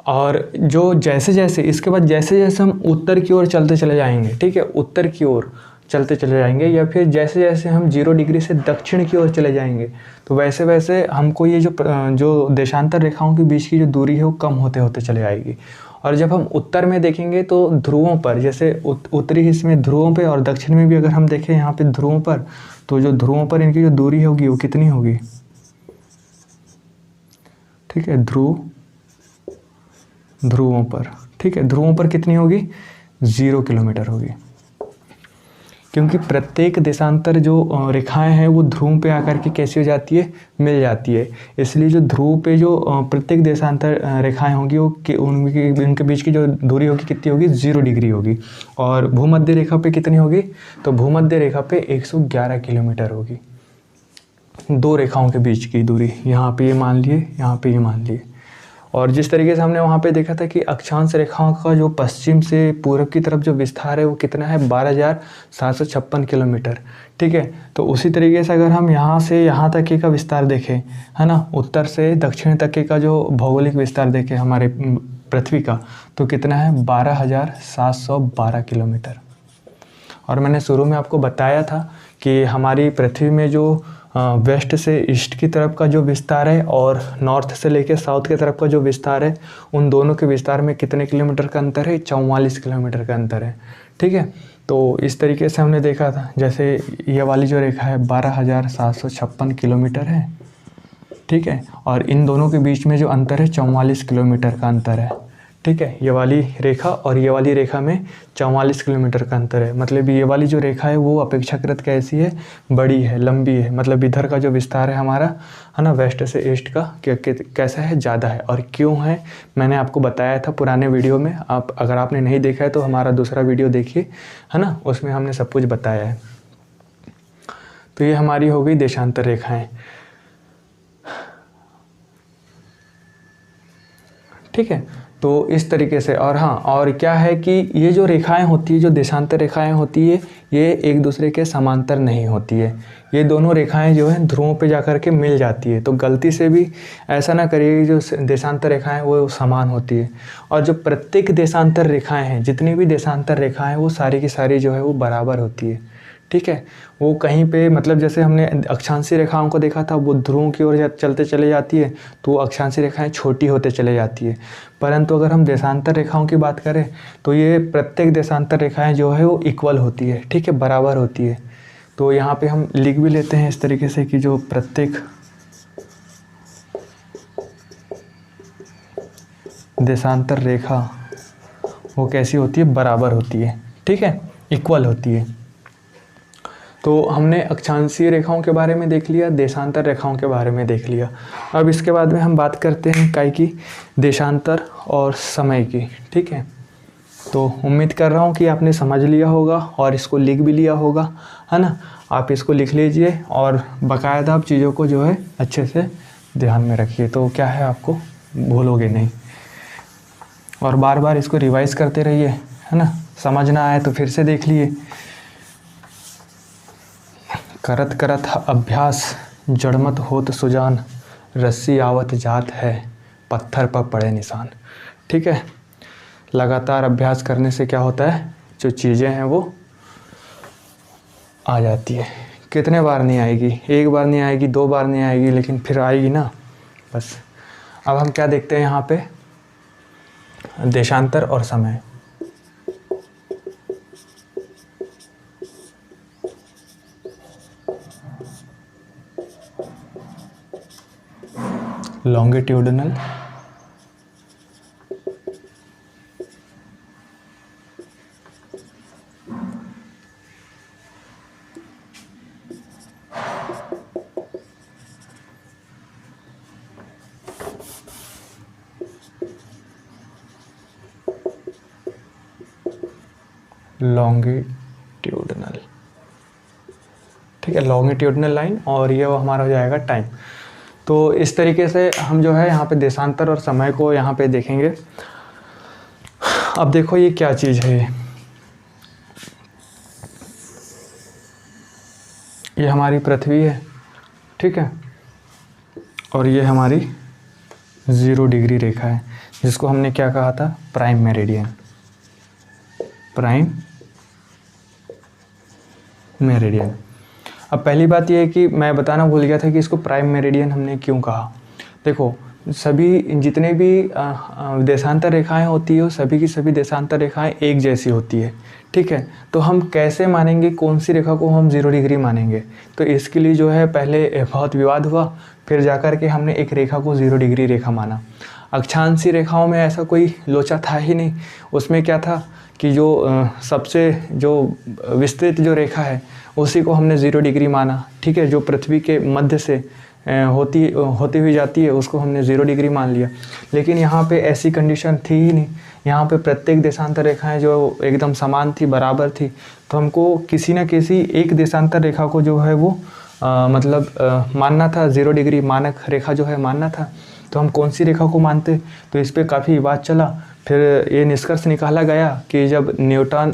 और जो जैसे जैसे इसके बाद जैसे जैसे हम उत्तर की ओर चलते चले जाएंगे, ठीक है, उत्तर की ओर चलते चले जाएंगे, या फिर जैसे जैसे हम 0 डिग्री से दक्षिण की ओर चले जाएंगे, तो वैसे वैसे हमको ये जो देशांतर रेखाओं के बीच की जो दूरी है वो कम होते होते चले जाएगी। और जब हम उत्तर में देखेंगे तो ध्रुवों पर, जैसे उत्तरी हिस्से में ध्रुवों पे और दक्षिण में भी अगर हम देखें यहाँ पे ध्रुवों पर, तो जो ध्रुवों पर इनकी जो दूरी होगी वो कितनी होगी? ठीक है, ध्रुवों पर, ठीक है, ध्रुवों पर कितनी होगी? 0 किलोमीटर होगी, क्योंकि प्रत्येक देशांतर जो रेखाएं हैं वो ध्रुव पे आकर के कैसी हो जाती है? मिल जाती है। इसलिए जो ध्रुव पे जो प्रत्येक देशांतर रेखाएं होंगी वो उनके बीच की जो दूरी होगी कितनी होगी? 0 डिग्री होगी। और भूमध्य रेखा पे कितनी होगी? तो भूमध्य रेखा पे 111 किलोमीटर होगी। दो रेखाओं के बीच की दूरी, यहाँ पे ये मान लिए, यहाँ पे ये मान लिए। और जिस तरीके से हमने वहाँ पे देखा था कि अक्षांश रेखाओं का जो पश्चिम से पूर्व की तरफ जो विस्तार है वो कितना है? 12,756 किलोमीटर, ठीक है। तो उसी तरीके से अगर हम यहाँ से यहाँ तक का विस्तार देखें, है ना, उत्तर से दक्षिण तक का जो भौगोलिक विस्तार देखें हमारे पृथ्वी का, तो कितना है? 12,712 किलोमीटर। और मैंने शुरू में आपको बताया था कि हमारी पृथ्वी में जो वेस्ट से ईस्ट की तरफ का जो विस्तार है और नॉर्थ से लेकर साउथ की तरफ का जो विस्तार है, उन दोनों के विस्तार में कितने किलोमीटर का अंतर है? 44 किलोमीटर का अंतर है, ठीक है। तो इस तरीके से हमने देखा था, जैसे ये वाली जो रेखा है 12,756 किलोमीटर है, ठीक है, और इन दोनों के बीच में जो अंतर है 44 किलोमीटर का अंतर है, ठीक है। ये वाली रेखा और ये वाली रेखा में 44 किलोमीटर का अंतर है। मतलब ये वाली जो रेखा है वो अपेक्षाकृत कैसी है? बड़ी है, लंबी है। मतलब इधर का जो विस्तार है हमारा, है ना, वेस्ट से ईस्ट का कैसा है? ज़्यादा है। और क्यों है मैंने आपको बताया था पुराने वीडियो में। आप अगर आपने नहीं देखा है तो हमारा दूसरा वीडियो देखिए, है ना, उसमें हमने सब कुछ बताया है। तो ये हमारी हो गई देशांतर रेखाएँ, ठीक है। तो इस तरीके से, और हाँ, और क्या है कि ये जो रेखाएं होती है, जो देशांतर रेखाएं होती है, ये एक दूसरे के समांतर नहीं होती है। ये दोनों रेखाएं जो है ध्रुवों पे जाकर के मिल जाती है। तो गलती से भी ऐसा ना करिए कि जो देशांतर रेखाएं वो समान होती है। और जो प्रत्येक देशांतर रेखाएं हैं, जितनी भी देशांतर रेखाएं हैं, वो सारी की सारी जो है वो बराबर होती है, ठीक है। वो कहीं पे, मतलब जैसे हमने अक्षांशीय रेखाओं को देखा था, वो ध्रुवों की ओर चलते चले जाती है, तो वो अक्षांशीय रेखाएं छोटी होते चले जाती है। परंतु अगर हम देशांतर रेखाओं की बात करें तो ये प्रत्येक देशांतर रेखाएं जो है वो इक्वल होती है, ठीक है, बराबर होती है। तो यहाँ पे हम लिख भी लेते हैं इस तरीके से कि जो प्रत्येक देशांतर रेखा वो कैसी होती है? बराबर होती है, ठीक है, इक्वल होती है। तो हमने अक्षांशीय रेखाओं के बारे में देख लिया, देशांतर रेखाओं के बारे में देख लिया। अब इसके बाद में हम बात करते हैं काय की? देशांतर और समय की, ठीक है। तो उम्मीद कर रहा हूँ कि आपने समझ लिया होगा और इसको लिख भी लिया होगा, है ना। आप इसको लिख लीजिए और बाकायदा आप चीज़ों को जो है अच्छे से ध्यान में रखिए, तो क्या है, आपको भूलोगे नहीं। और बार बार इसको रिवाइज करते रहिए, है ना। समझ ना आए तो फिर से देख लिए। करत करत अभ्यास जड़मत होत सुजान, रस्सी आवत जात है पत्थर पर पड़े निशान, ठीक है। लगातार अभ्यास करने से क्या होता है? जो चीज़ें हैं वो आ जाती है। कितने बार नहीं आएगी? एक बार नहीं आएगी, दो बार नहीं आएगी, लेकिन फिर आएगी ना, बस। अब हम क्या देखते हैं यहाँ पे? देशांतर और समय। लॉन्गिट्यूडिनल, लॉन्गिट्यूडिनल, ठीक है, लॉन्गिट्यूडिनल लाइन। और ये वो हमारा हो जाएगा टाइम। तो इस तरीके से हम जो है यहाँ पे देशांतर और समय को यहाँ पे देखेंगे। अब देखो ये क्या चीज़ है, ये हमारी पृथ्वी है, ठीक है, और ये हमारी 0 डिग्री रेखा है जिसको हमने क्या कहा था, प्राइम मेरिडियन। Prime meridian. अब पहली बात ये है कि मैं बताना भूल गया था कि इसको प्राइम मेरिडियन हमने क्यों कहा। देखो, सभी जितने भी देशांतर रेखाएं होती है सभी की सभी देशांतर रेखाएं एक जैसी होती है, ठीक है। तो हम कैसे मानेंगे कौन सी रेखा को हम 0 डिग्री मानेंगे, तो इसके लिए जो है पहले बहुत विवाद हुआ, फिर जाकर के हमने एक रेखा को 0 डिग्री रेखा माना। अक्षांशीय रेखाओं में ऐसा कोई लोचा था ही नहीं। उसमें क्या था कि जो सबसे जो विस्तृत जो रेखा है उसी को हमने 0 डिग्री माना, ठीक है। जो पृथ्वी के मध्य से होती हुई जाती है उसको हमने 0 डिग्री मान लिया। लेकिन यहाँ पे ऐसी कंडीशन थी ही नहीं, यहाँ पे प्रत्येक देशांतर रेखाएं जो एकदम समान थी, बराबर थी। तो हमको किसी न किसी एक देशांतर रेखा को जो है वो मानना था, 0 डिग्री मानक रेखा जो है मानना था। तो हम कौन सी रेखा को मानते, तो इस पर काफ़ी विवाद चला। फिर ये निष्कर्ष निकाला गया कि जब न्यूटन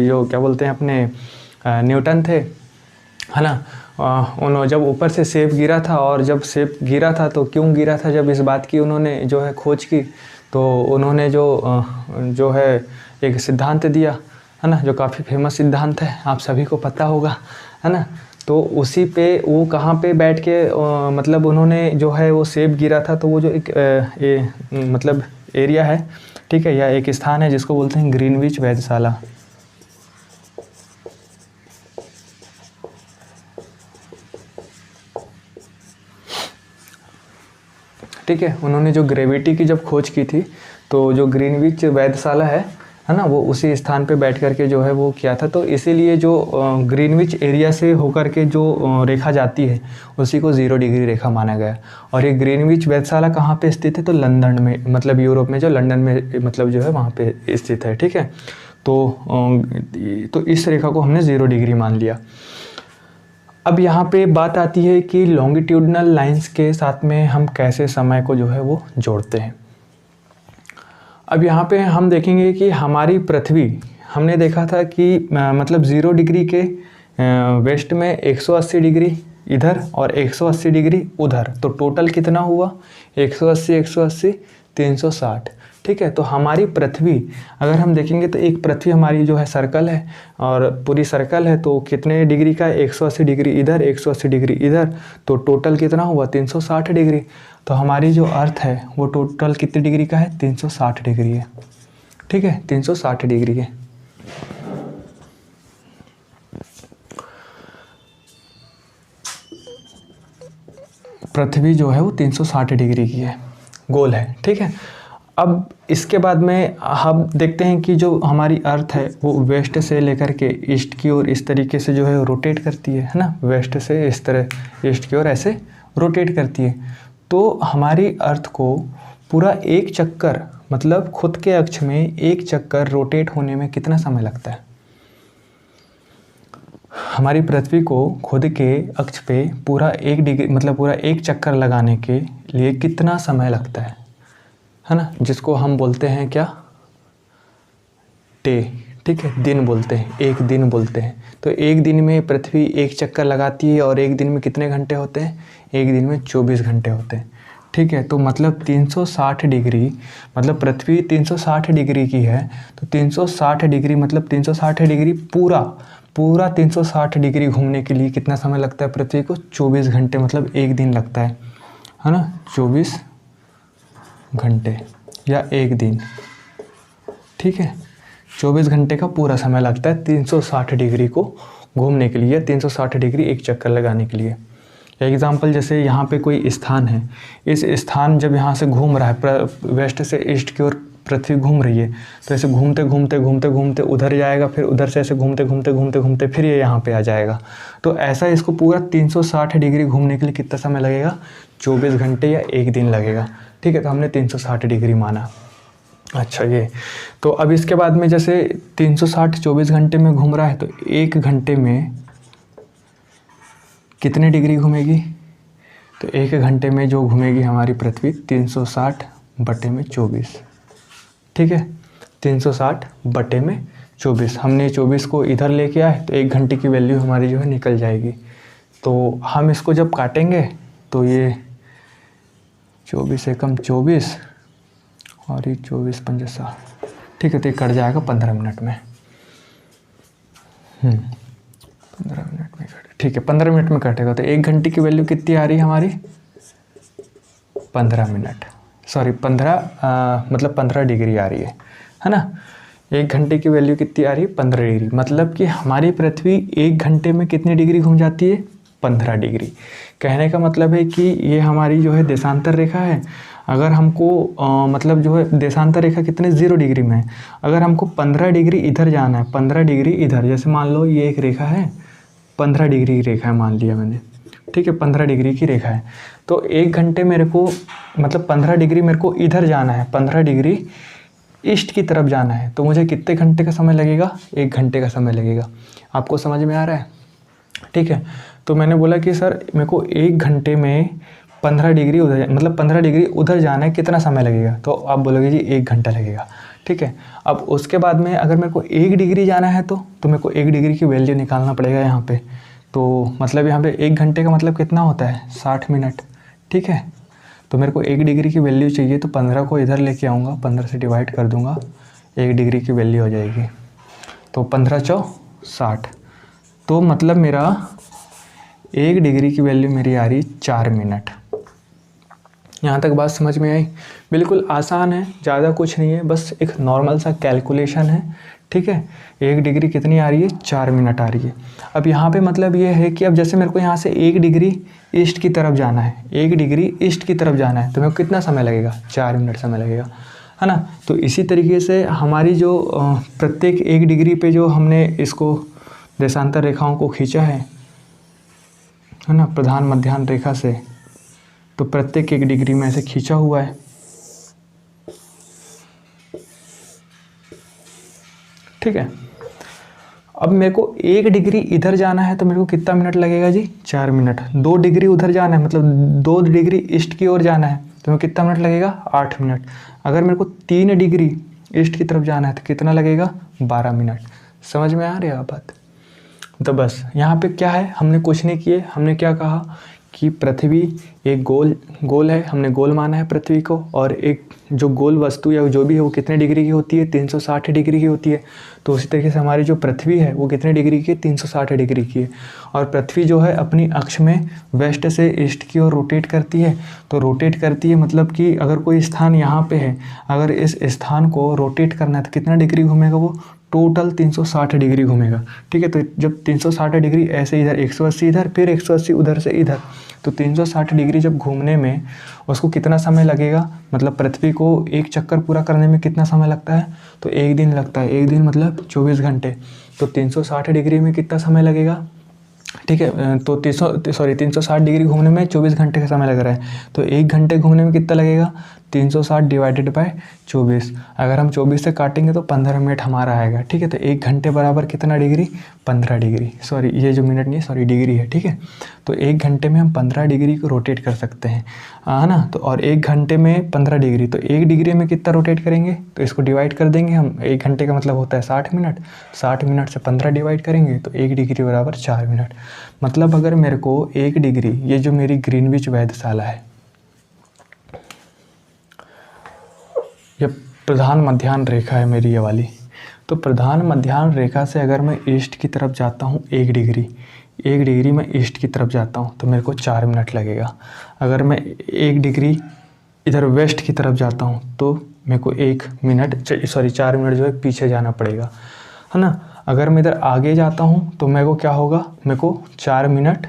जो क्या बोलते हैं अपने न्यूटन थे, है ना, उन्होंने जब ऊपर से सेब गिरा था, और जब सेब गिरा था तो क्यों गिरा था, जब इस बात की उन्होंने जो है खोज की, तो उन्होंने जो है एक सिद्धांत दिया, है ना, जो काफ़ी फेमस सिद्धांत है, आप सभी को पता होगा, है ना। तो उसी पे वो कहाँ पे बैठ के मतलब उन्होंने जो है वो सेब गिरा था, तो वो जो एक मतलब एरिया है, ठीक है, या एक स्थान है जिसको बोलते हैं ग्रीनविच वेधशाला। ठीक है, उन्होंने जो ग्रेविटी की जब खोज की थी, तो जो ग्रीनविच वेधशाला है ना, वो उसी स्थान पे बैठ कर के जो है वो किया था। तो इसीलिए जो ग्रीनविच एरिया से होकर के जो रेखा जाती है उसी को 0 डिग्री रेखा माना गया। और ये ग्रीनविच वेधशाला कहाँ पे स्थित है, तो लंदन में, मतलब यूरोप में, जो लंदन में मतलब जो है वहाँ पे स्थित है, ठीक है। तो इस रेखा को हमने 0 डिग्री मान लिया। अब यहाँ पे बात आती है कि लॉन्गिट्यूडनल लाइंस के साथ में हम कैसे समय को जो है वो जोड़ते हैं। अब यहाँ पे हम देखेंगे कि हमारी पृथ्वी, हमने देखा था कि मतलब 0 डिग्री के वेस्ट में 180 डिग्री इधर और 180 डिग्री उधर, तो टोटल कितना हुआ, 180 180 360, ठीक है। तो हमारी पृथ्वी अगर हम देखेंगे तो एक पृथ्वी हमारी जो है सर्कल है, और पूरी सर्कल है, तो कितने डिग्री का है, 180 डिग्री इधर 180 डिग्री इधर, तो टोटल कितना हुआ, 360 डिग्री। तो हमारी जो अर्थ है वो टोटल कितने डिग्री का है, 360 डिग्री है, ठीक है, 360 डिग्री है। पृथ्वी जो है वो 360 डिग्री की है, गोल है, ठीक है। अब इसके बाद में हम देखते हैं कि जो हमारी अर्थ है वो वेस्ट से लेकर के ईस्ट की ओर इस तरीके से जो है रोटेट करती है ना, वेस्ट से इस तरह ईस्ट की ओर ऐसे रोटेट करती है। तो हमारी अर्थ को पूरा एक चक्कर, मतलब खुद के अक्ष में एक चक्कर रोटेट होने में कितना समय लगता है, हमारी पृथ्वी को खुद के अक्ष पे पूरा 1 डिग्री मतलब पूरा एक चक्कर लगाने के लिए कितना समय लगता है ना, जिसको हम बोलते हैं क्या, डे, ठीक है, दिन बोलते हैं, एक दिन बोलते हैं। तो एक दिन में पृथ्वी एक चक्कर लगाती है, और एक दिन में कितने घंटे होते हैं, एक दिन में 24 घंटे होते हैं, ठीक है। तो मतलब 360 डिग्री, मतलब पृथ्वी 360 डिग्री की है, तो 360 डिग्री मतलब 360 डिग्री पूरा 360 डिग्री घूमने के लिए कितना समय लगता है पृथ्वी को, 24 घंटे, मतलब एक दिन लगता है ना, 24 घंटे या एक दिन, ठीक है। 24 घंटे का पूरा समय लगता है 360 डिग्री को घूमने के लिए, 360 डिग्री एक चक्कर लगाने के लिए। एग्जाम्पल, जैसे यहाँ पे कोई स्थान है, इस स्थान जब यहाँ से घूम रहा है, वेस्ट से ईस्ट की ओर पृथ्वी घूम रही है, तो ऐसे घूमते घूमते घूमते घूमते उधर जाएगा, फिर उधर से ऐसे घूमते घूमते घूमते घूमते फिर ये यहाँ पे आ जाएगा। तो ऐसा इसको पूरा 360 डिग्री घूमने के लिए कितना समय लगेगा, 24 घंटे या एक दिन लगेगा, ठीक है। तो हमने 360 डिग्री माना। अच्छा, ये तो अब इसके बाद में जैसे 360 24 घंटे में घूम रहा है, तो एक घंटे में कितने डिग्री घूमेगी, तो एक घंटे में जो घूमेगी हमारी पृथ्वी 360 बटे में 24, ठीक है, 360 बटे में 24। हमने 24 को इधर लेके आए तो एक घंटे की वैल्यू हमारी जो है निकल जाएगी, तो हम इसको जब काटेंगे तो ये 24 एकम 24 और ये 24 पंजे 60, ठीक है। तो ये कट जाएगा 15 मिनट में। 15 मिनट में कटे, ठीक है, 15 मिनट में कटेगा। तो 1 घंटे की वैल्यू कितनी आ रही है हमारी? 15 मिनट, सॉरी 15 डिग्री आ रही है ना। 1 घंटे की वैल्यू कितनी आ रही है? 15 डिग्री। मतलब कि हमारी पृथ्वी 1 घंटे में कितनी डिग्री घूम जाती है? 15 डिग्री। कहने का मतलब है कि ये हमारी जो है देशांतर रेखा है। अगर हमको मतलब जो है देशांतर रेखा कितने 0 डिग्री में है। अगर हमको 15 डिग्री इधर जाना है, 15 डिग्री इधर, जैसे मान लो ये एक रेखा है, 15 डिग्री की रेखा है मान लिया मैंने, ठीक है, 15 डिग्री की रेखा है। तो 1 घंटे मेरे को मतलब 15 डिग्री मेरे को इधर जाना है, 15 डिग्री ईस्ट की तरफ जाना है। तो मुझे कितने घंटे का समय लगेगा? 1 घंटे का समय लगेगा। आपको समझ में आ रहा है? ठीक है। तो मैंने बोला कि सर मेरे को 1 घंटे में 15 डिग्री उधर, मतलब 15 डिग्री उधर जाना है, कितना समय लगेगा? तो आप बोलोगे जी 1 घंटा लगेगा, ठीक है। अब उसके बाद में अगर मेरे को 1 डिग्री जाना है तो मेरे को 1 डिग्री की वैल्यू निकालना पड़ेगा यहाँ पे। तो मतलब यहाँ पे 1 घंटे का मतलब कितना होता है? 60 मिनट, ठीक है। तो मेरे को 1 डिग्री की वैल्यू चाहिए, तो 15 को इधर लेके आऊँगा, 15 से डिवाइड कर दूँगा, 1 डिग्री की वैल्यू हो जाएगी। तो 15 चौ 60, तो मतलब मेरा 1 डिग्री की वैल्यू मेरी आ रही 4 मिनट। यहाँ तक बात समझ में आई? बिल्कुल आसान है, ज़्यादा कुछ नहीं है, बस एक नॉर्मल सा कैलकुलेशन है, ठीक है। 1 डिग्री कितनी आ रही है? 4 मिनट आ रही है। अब यहाँ पे मतलब ये है कि अब जैसे मेरे को यहाँ से 1 डिग्री ईस्ट की तरफ जाना है, 1 डिग्री ईस्ट की तरफ जाना है, तो मेरे को कितना समय लगेगा? 4 मिनट समय लगेगा, है ना। तो इसी तरीके से हमारी जो प्रत्येक 1 डिग्री पे जो हमने इसको देशांतर रेखाओं को खींचा है ना, प्रधान मध्याह्न रेखा से, तो प्रत्येक 1 डिग्री में ऐसे खींचा हुआ है, ठीक है। अब मेरे को 1 डिग्री इधर जाना है तो मेरे को कितना मिनट लगेगा जी? 4 मिनट। 2 डिग्री उधर जाना है, मतलब 2 डिग्री ईस्ट की ओर जाना है, तो मेरे को कितना मिनट लगेगा? 8 मिनट। अगर मेरे को 3 डिग्री ईस्ट की तरफ जाना है तो कितना लगेगा? 12 मिनट। समझ में आ रही है बात? तो बस यहाँ पे क्या है, हमने कुछ नहीं किए, हमने क्या कहा कि पृथ्वी एक गोल है, हमने गोल माना है पृथ्वी को, और एक जो गोल वस्तु या जो भी है वो कितने डिग्री की होती है? 360 डिग्री की होती है। तो उसी तरीके से हमारी जो पृथ्वी है वो कितने डिग्री की है? 360 डिग्री की है। और पृथ्वी जो है अपनी अक्ष में वेस्ट से ईस्ट की ओर रोटेट करती है। तो रोटेट करती है मतलब कि अगर कोई स्थान यहाँ पे है, अगर इस स्थान को रोटेट करना है तो कितना डिग्री घूमेगा वो? टोटल 360 डिग्री घूमेगा, ठीक है। तो जब 360 डिग्री ऐसे इधर 180 इधर, फिर 180 उधर से इधर, तो 360 डिग्री जब घूमने में उसको कितना समय लगेगा? मतलब पृथ्वी को एक चक्कर पूरा करने में कितना समय लगता है? तो 1 दिन लगता है। 1 दिन मतलब 24 घंटे। तो 360 डिग्री में कितना समय लगेगा? ठीक है। तो 360 डिग्री घूमने में 24 घंटे का समय लग रहा है। तो 1 घंटे घूमने में कितना लगेगा? 360 डिवाइडेड बाय 24। अगर हम 24 से काटेंगे तो 15 मिनट हमारा आएगा, ठीक है। तो 1 घंटे बराबर कितना डिग्री? 15 डिग्री। सॉरी, ये जो मिनट नहीं है, सॉरी डिग्री है, ठीक है। तो 1 घंटे में हम 15 डिग्री को रोटेट कर सकते हैं, है ना। तो और 1 घंटे में 15 डिग्री, तो 1 डिग्री में कितना रोटेट करेंगे? तो इसको डिवाइड कर देंगे हम। 1 घंटे का मतलब होता है 60 मिनट। 60 मिनट से 15 डिवाइड करेंगे तो 1 डिग्री बराबर 4 मिनट। मतलब अगर मेरे को 1 डिग्री, ये जो मेरी ग्रीनविच वेधशाला है, ये प्रधान मध्याह्न रेखा है मेरी ये वाली, तो प्रधान मध्याह्न रेखा से अगर मैं ईस्ट की तरफ जाता हूँ 1 डिग्री, 1 डिग्री में ईस्ट की तरफ जाता हूँ तो मेरे को 4 मिनट लगेगा। अगर मैं 1 डिग्री इधर वेस्ट की तरफ जाता हूँ तो मेरे को 4 मिनट जो है पीछे जाना पड़ेगा, है ना। अगर मैं इधर आगे जाता हूँ तो मेरे को क्या होगा? मेरे को 4 मिनट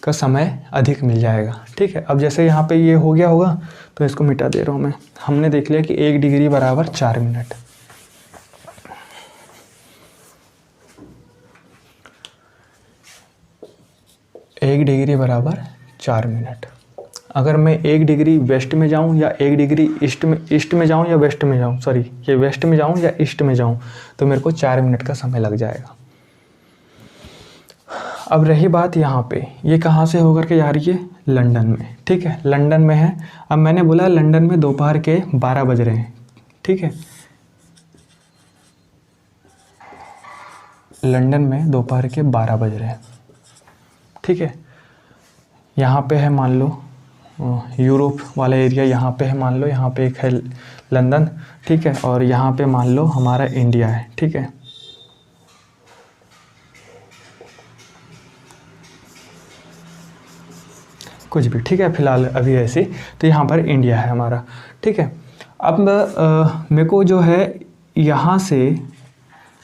का समय अधिक मिल जाएगा, ठीक है। अब जैसे यहाँ पे ये हो गया होगा तो इसको मिटा दे रहा हूँ मैं। हमने देख लिया कि 1 डिग्री बराबर 4 मिनट। एक डिग्री बराबर 4 मिनट। अगर मैं 1 डिग्री वेस्ट में जाऊँ या 1 डिग्री ईस्ट में जाऊँ या वेस्ट में जाऊँ, सॉरी ये वेस्ट में जाऊँ या ईस्ट में जाऊँ, तो मेरे को 4 मिनट का समय लग जाएगा। अब रही बात यहाँ पे, ये कहाँ से होकर के जा रही है? लंदन में, ठीक है, लंदन में है। अब मैंने बोला लंदन में दोपहर के 12 बज रहे हैं, ठीक है। लंदन में दोपहर के 12 बज रहे हैं, ठीक है। यहाँ पे है मान लो यूरोप वाला एरिया, यहाँ पे है मान लो, यहाँ पे एक है लंदन, ठीक है, और यहाँ पे मान लो हमारा इंडिया है, ठीक है। कुछ भी, ठीक है, फिलहाल अभी ऐसे, तो यहाँ पर इंडिया है हमारा, ठीक है। अब मेरे को जो है यहाँ से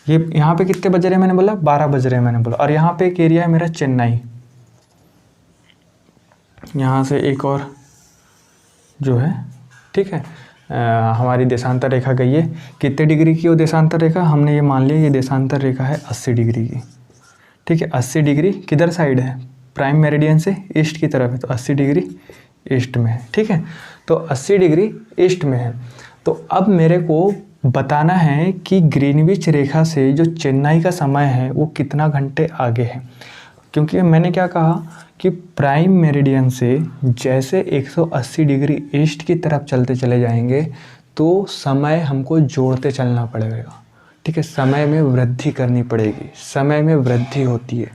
ये यहाँ पे कितने बज रहे हैं मैंने बोला, 12 बज रहे हैं मैंने बोला, और यहाँ पे एक एरिया है मेरा चेन्नई, यहाँ से एक और जो है, ठीक है, हमारी देशांतर रेखा गई है। कितने डिग्री की वो देशांतर रेखा, हमने ये मान लिया ये देशांतर रेखा है 80 डिग्री की, ठीक है। 80 डिग्री किधर साइड है, प्राइम मेरिडियन से ईस्ट की तरफ है, तो 80 डिग्री ईस्ट में है, ठीक है। तो 80 डिग्री ईस्ट में है। तो अब मेरे को बताना है कि ग्रीनविच रेखा से जो चेन्नई का समय है वो कितना घंटे आगे है, क्योंकि मैंने क्या कहा कि प्राइम मेरिडियन से जैसे 180 डिग्री ईस्ट की तरफ चलते चले जाएंगे तो समय हमको जोड़ते चलना पड़ेगा, ठीक है। समय में वृद्धि करनी पड़ेगी, समय में वृद्धि होती है,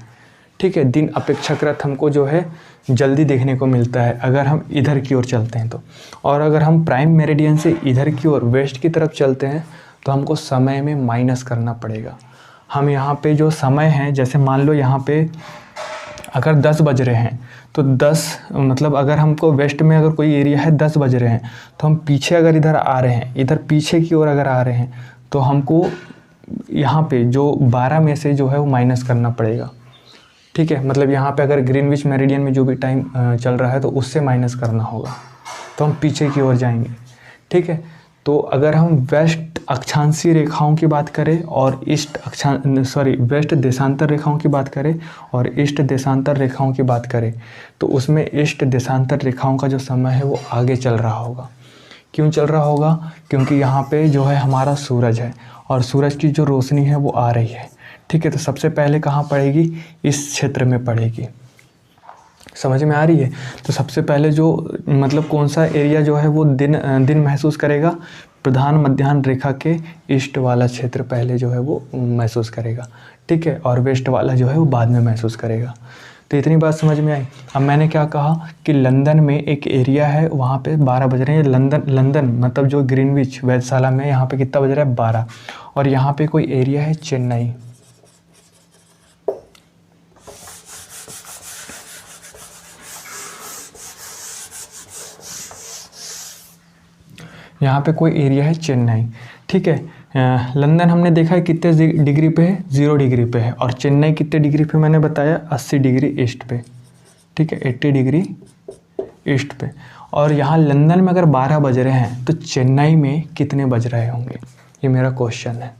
ठीक है। दिन अपेक्षाकृत हमको जो है जल्दी देखने को मिलता है अगर हम इधर की ओर चलते हैं तो, और अगर हम प्राइम मेरिडियन से इधर की ओर वेस्ट की तरफ चलते हैं तो हमको समय में माइनस करना पड़ेगा। हम यहाँ पे जो समय है, जैसे मान लो यहाँ पे अगर 10 बज रहे हैं तो 10 मतलब अगर हमको वेस्ट में अगर कोई एरिया है 10 बज रहे हैं, तो हम पीछे अगर इधर आ रहे हैं, इधर पीछे की ओर अगर आ रहे हैं, तो हमको यहाँ पे जो 12 में से जो है वो माइनस करना पड़ेगा, ठीक है। मतलब यहाँ पे अगर ग्रीनविच मेरिडियन में जो भी टाइम चल रहा है तो उससे माइनस करना होगा, तो हम पीछे की ओर जाएंगे, ठीक है। तो अगर हम वेस्ट अक्षांशीय रेखाओं की बात करें और वेस्ट देशांतर रेखाओं की बात करें और ईस्ट देशांतर रेखाओं की बात करें, तो उसमें ईस्ट देशांतर रेखाओं का जो समय है वो आगे चल रहा होगा। क्यों चल रहा होगा, क्योंकि यहाँ पे जो है हमारा सूरज है और सूरज की जो रोशनी है वो आ रही है, ठीक है। तो सबसे पहले कहाँ पड़ेगी, इस क्षेत्र में पड़ेगी, समझ में आ रही है। तो सबसे पहले जो मतलब कौन सा एरिया जो है वो दिन महसूस करेगा, प्रधान मध्याह्न रेखा के ईस्ट वाला क्षेत्र पहले जो है वो महसूस करेगा, ठीक है, और वेस्ट वाला जो है वो बाद में महसूस करेगा। तो इतनी बात समझ में आई। अब मैंने क्या कहा कि लंदन में एक एरिया है, वहाँ पे 12 बज रहे हैं। लंदन मतलब जो ग्रीनविच वेधशाला में, यहाँ पे कितना बज रहा है 12, और यहाँ पे कोई एरिया है चेन्नई, यहाँ पे कोई एरिया है चेन्नई, ठीक है। लंदन हमने देखा है कितने डिग्री पे है, 0 डिग्री पे है, और चेन्नई कितने डिग्री पे मैंने बताया 80 डिग्री ईस्ट पे, ठीक है, 80 डिग्री ईस्ट पे। और यहाँ लंदन में अगर 12 बज रहे हैं तो चेन्नई में कितने बज रहे होंगे, ये मेरा क्वेश्चन है।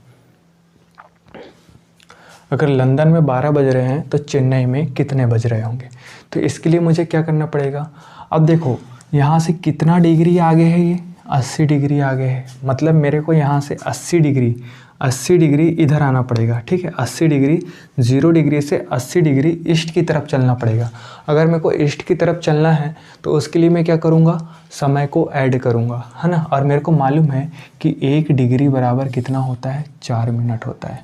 अगर लंदन में 12 बज रहे हैं तो चेन्नई में कितने बज रहे होंगे। तो इसके लिए मुझे क्या करना पड़ेगा, अब देखो यहाँ से कितना डिग्री आगे है, ये 80 डिग्री आगे है, मतलब मेरे को यहाँ से 80 डिग्री इधर आना पड़ेगा, ठीक है। 80 डिग्री 0 डिग्री से 80 डिग्री ईस्ट की तरफ चलना पड़ेगा। अगर मेरे को ईस्ट की तरफ चलना है तो उसके लिए मैं क्या करूँगा, समय को ऐड करूँगा, है ना। और मेरे को मालूम है कि 1 डिग्री बराबर कितना होता है, 4 मिनट होता है।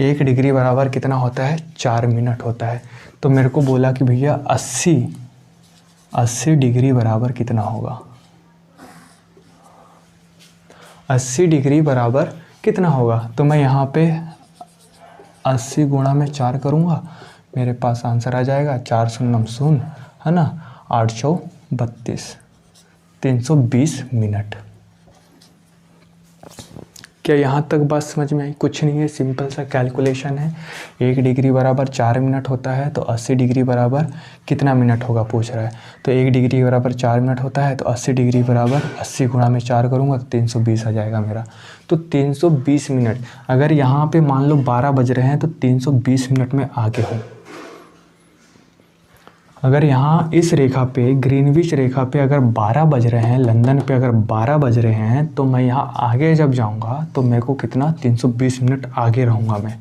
1 डिग्री बराबर कितना होता है, 4 मिनट होता है। तो मेरे को बोला कि भैया 80 डिग्री बराबर कितना होगा, 80 डिग्री बराबर कितना होगा। तो मैं यहाँ पे 80 गुणा में 4 करूँगा, मेरे पास आंसर आ जाएगा 4 शून्य शून्य, है ना, 832, 320 मिनट। क्या यहाँ तक बात समझ में आई? कुछ नहीं है, सिंपल सा कैलकुलेशन है। 1 डिग्री बराबर 4 मिनट होता है तो 80 डिग्री बराबर कितना मिनट होगा पूछ रहा है। तो 1 डिग्री बराबर 4 मिनट होता है तो 80 डिग्री बराबर 80 गुणा में 4 करूँगा तो 320 आ जाएगा मेरा। तो 320 मिनट, अगर यहाँ पे मान लो 12 बज रहे हैं तो 320 मिनट में आगे हूँ। अगर यहाँ इस रेखा पे, ग्रीनविच रेखा पे अगर 12 बज रहे हैं, लंदन पे अगर 12 बज रहे हैं, तो मैं यहाँ आगे जब जाऊँगा तो मेरे को कितना 320 मिनट आगे रहूँगा मैं।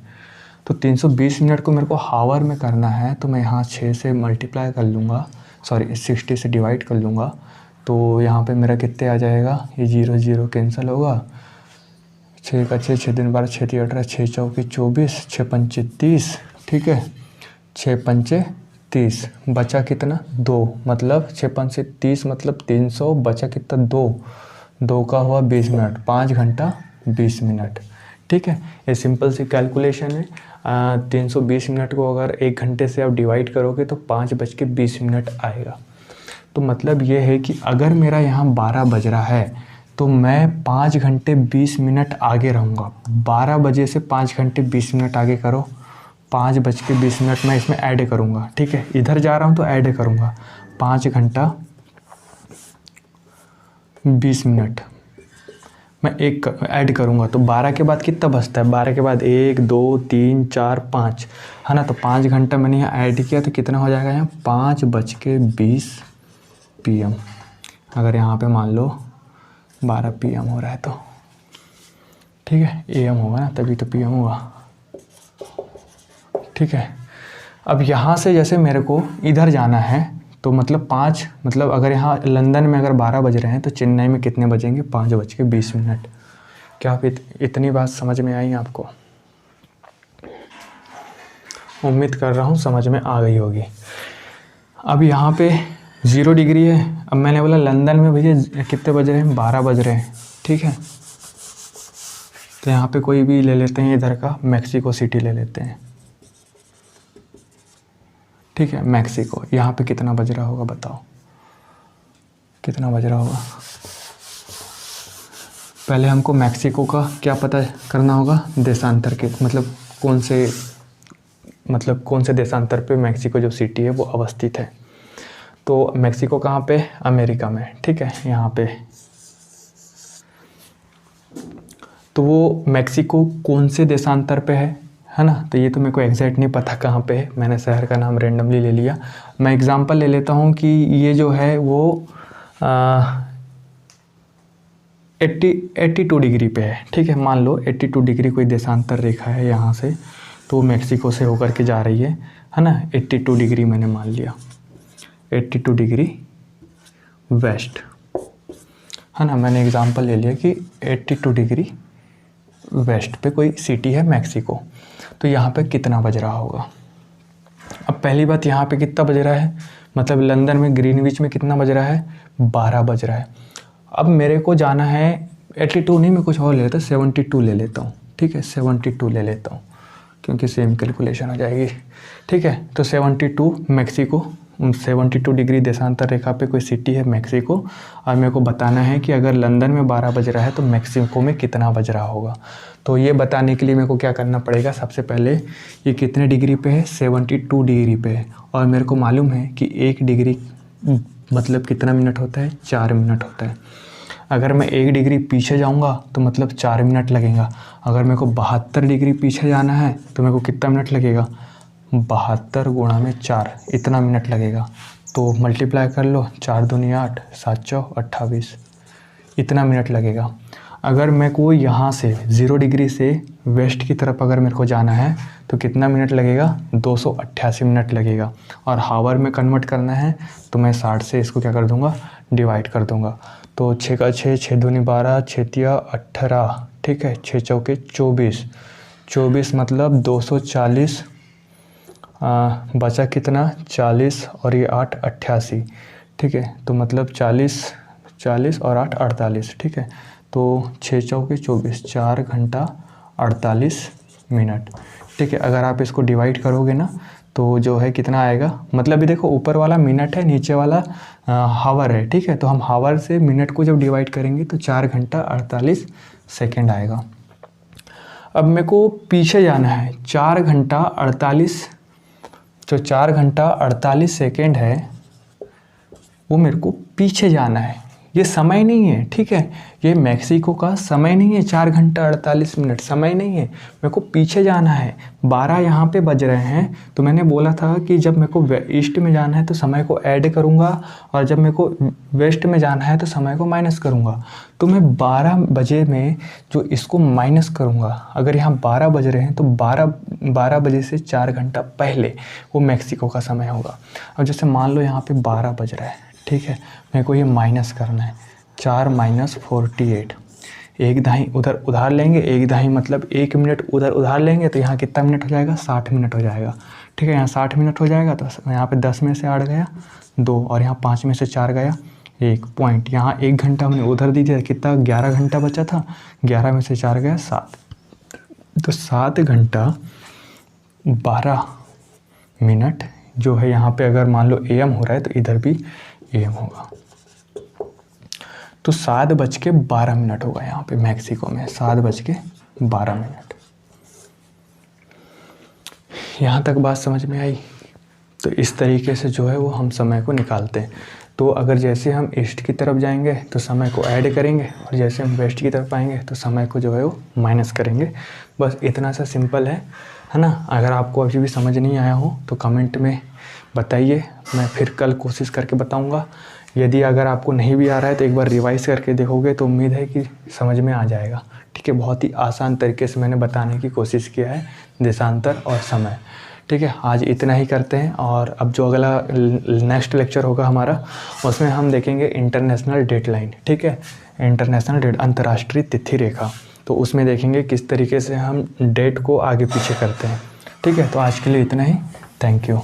तो 320 मिनट को मेरे को हावर में करना है, तो मैं यहाँ 6 से मल्टीप्लाई कर लूँगा, 60 से डिवाइड कर लूँगा। तो यहाँ पे मेरा कितने आ जाएगा, ये 0 0 कैंसिल होगा, 6 का 6, 6 दिन 12, 6 18, 6 चौके 24, 6 पंचे 30, ठीक है, 6 पंचे 30 बचा कितना 2, मतलब 6 5 से 30 मतलब 300, बचा कितना 2, 2 का हुआ 20 मिनट, 5 घंटा 20 मिनट। ठीक है, ये सिंपल सी कैलकुलेशन है। 320 मिनट को अगर 1 घंटे से आप डिवाइड करोगे तो 5:20 मिनट आएगा। तो मतलब ये है कि अगर मेरा यहाँ 12 बज रहा है तो मैं 5 घंटे 20 मिनट आगे रहूँगा। 12 बजे से 5 घंटे 20 मिनट आगे करो, 5:20 मिनट मैं इसमें ऐड करूँगा। ठीक है, इधर जा रहा हूँ तो ऐड करूँगा, 5 घंटा 20 मिनट मैं एक ऐड करूँगा तो 12 के बाद कितना बचता है, 12 के बाद 1 2 3 4 5 है ना। तो 5 घंटा मैंने यहाँ ऐड किया तो कितना हो जाएगा यहाँ 5:20 PM। अगर यहाँ पे मान लो 12 PM हो रहा है तो ठीक है, AM होगा ना, तभी तो PM होगा। ठीक है, अब यहाँ से जैसे मेरे को इधर जाना है तो मतलब 5, मतलब अगर यहाँ लंदन में अगर 12 बज रहे हैं तो चेन्नई में कितने बजेंगे, 5:20 मिनट। क्या आप इतनी बात समझ में आई आपको? उम्मीद कर रहा हूँ समझ में आ गई होगी। अब यहाँ पे 0 डिग्री है। अब मैंने बोला लंदन में भैया कितने बज रहे हैं, 12 बज रहे हैं। ठीक है, तो यहाँ पे कोई भी ले लेते हैं, इधर का मैक्सिको सिटी ले लेते हैं। ठीक है, मैक्सिको, यहाँ पे कितना बज रहा होगा बताओ, कितना बज रहा होगा? पहले हमको मैक्सिको का क्या पता करना होगा, देशांतर के मतलब कौन से देशांतर पे मैक्सिको जो सिटी है वो अवस्थित है। तो मैक्सिको कहाँ पे, अमेरिका में। ठीक है, यहाँ पे तो वो मैक्सिको कौन से देशांतर पे है ना। तो ये तो मेरे को एग्जैक्ट नहीं पता कहाँ पे है, मैंने शहर का नाम रेंडमली ले लिया। मैं एग्जांपल ले लेता हूँ कि ये जो है वो 82 डिग्री पे है। ठीक है, मान लो 82 डिग्री कोई देशांतर रेखा है यहाँ से, तो मैक्सिको से होकर के जा रही है ना। 82 डिग्री मैंने मान लिया, 82 डिग्री वेस्ट है ना। मैंने एग्जांपल ले लिया कि 82 डिग्री वेस्ट पे कोई सिटी है मैक्सिको। तो यहाँ पे कितना बज रहा होगा? अब पहली बात, यहाँ पे कितना बज रहा है, मतलब लंदन में ग्रीनविच में कितना बज रहा है, 12 बज रहा है। अब मेरे को जाना है 82 नहीं, मैं कुछ और ले लेता, 72 ले लेता हूँ। ठीक है, 72 ले लेता हूँ क्योंकि सेम कैलकुलेशन हो जाएगी। ठीक है, तो 72 मैक्सिको, 72 डिग्री देशांतर रेखा पे कोई सिटी है मैक्सिको, और मेरे को बताना है कि अगर लंदन में 12 बज रहा है तो मैक्सिको में कितना बज रहा होगा। तो ये बताने के लिए मेरे को क्या करना पड़ेगा, सबसे पहले ये कितने डिग्री पे है, 72 डिग्री पे है, और मेरे को मालूम है कि 1 डिग्री मतलब कितना मिनट होता है, 4 मिनट होता है। अगर मैं 1 डिग्री पीछे जाऊंगा तो मतलब 4 मिनट लगेगा। अगर मेरे को 72 डिग्री पीछे जाना है तो मेरे को कितना मिनट लगेगा, 72 गुणा में 4, इतना मिनट लगेगा। तो मल्टीप्लाई कर लो, 4 दूनी 8, 7 चौक 28, इतना मिनट लगेगा। अगर मेरे को यहाँ से 0 डिग्री से वेस्ट की तरफ अगर मेरे को जाना है तो कितना मिनट लगेगा, 288 मिनट लगेगा। और हावर में कन्वर्ट करना है तो मैं 60 से इसको क्या कर दूंगा, डिवाइड कर दूंगा। तो 6 का 6, 6 दूनी 12, 6 तिया 18। ठीक है, 6 चौके 24, 24 मतलब 240, बचा कितना 40 और ये 8 88। ठीक है, तो मतलब 40 और 8 48। ठीक है, तो 6 चौके 24, 4 घंटा 48 मिनट। ठीक है, अगर आप इसको डिवाइड करोगे ना तो जो है कितना आएगा, मतलब ये देखो ऊपर वाला मिनट है, नीचे वाला हावर है। ठीक है, तो हम हावर से मिनट को जब डिवाइड करेंगे तो 4 घंटा 48 सेकेंड आएगा। अब मेरे को पीछे जाना है, 4 घंटा 48, जो 4 घंटा 48 सेकेंड है वो मेरे को पीछे जाना है, ये समय नहीं है। ठीक है, ये मैक्सिको का समय नहीं है, 4 घंटा 48 मिनट समय नहीं है, मेरे को पीछे जाना है। 12 यहाँ पे बज रहे हैं, तो मैंने बोला था कि जब मेरे को ईस्ट में जाना है तो समय को ऐड करूँगा, और जब मेरे को वेस्ट में जाना है तो समय को माइनस करूँगा। तो मैं 12 बजे में जो इसको माइनस करूँगा, अगर यहाँ 12 बज रहे हैं तो 12 बजे से 4 घंटा पहले वो मैक्सिको का समय होगा। अब जैसे मान लो यहाँ पे 12 बज रहा है, ठीक है, मेरे को ये माइनस करना है, 4 - 48, एक दहाई उधर उधार लेंगे, एक दहाई मतलब 1 मिनट उधर उधार लेंगे तो यहाँ कितना मिनट हो जाएगा, 60 मिनट हो जाएगा। ठीक है। यहाँ 60 मिनट हो जाएगा तो यहाँ पे 10 में से 8 गया 2 और यहाँ 5 में से 4 गया 1 पॉइंट। यहाँ 1 घंटा हमने उधर दी दिया, कितना 11 घंटा बचा था, 11 में से 4 गया 7, तो 7 घंटा 12 मिनट जो है यहाँ पे अगर मान लो AM हो रहा है तो इधर भी AM होगा। तो 7:12 होगा यहाँ पे मैक्सिको में, 7:12। यहाँ तक बात समझ में आई। तो इस तरीके से जो है वो हम समय को निकालते हैं। तो अगर जैसे हम ईस्ट की तरफ जाएंगे तो समय को ऐड करेंगे और जैसे हम वेस्ट की तरफ आएंगे तो समय को जो है वो माइनस करेंगे। बस इतना सा सिंपल है ना। अगर आपको अभी भी समझ नहीं आया हो तो कमेंट में बताइए, मैं फिर कल कोशिश करके बताऊंगा। यदि अगर आपको नहीं भी आ रहा है तो एक बार रिवाइज़ करके देखोगे तो उम्मीद है कि समझ में आ जाएगा। ठीक है, बहुत ही आसान तरीके से मैंने बताने की कोशिश किया है देशांतर और समय। ठीक है, आज इतना ही करते हैं और अब जो अगला नेक्स्ट लेक्चर होगा हमारा उसमें हम देखेंगे इंटरनेशनल डेडलाइन। ठीक है, इंटरनेशनल डेट, अंतर्राष्ट्रीय तिथि रेखा। तो उसमें देखेंगे किस तरीके से हम डेट को आगे पीछे करते हैं। ठीक है, तो आज के लिए इतना ही। Thank you.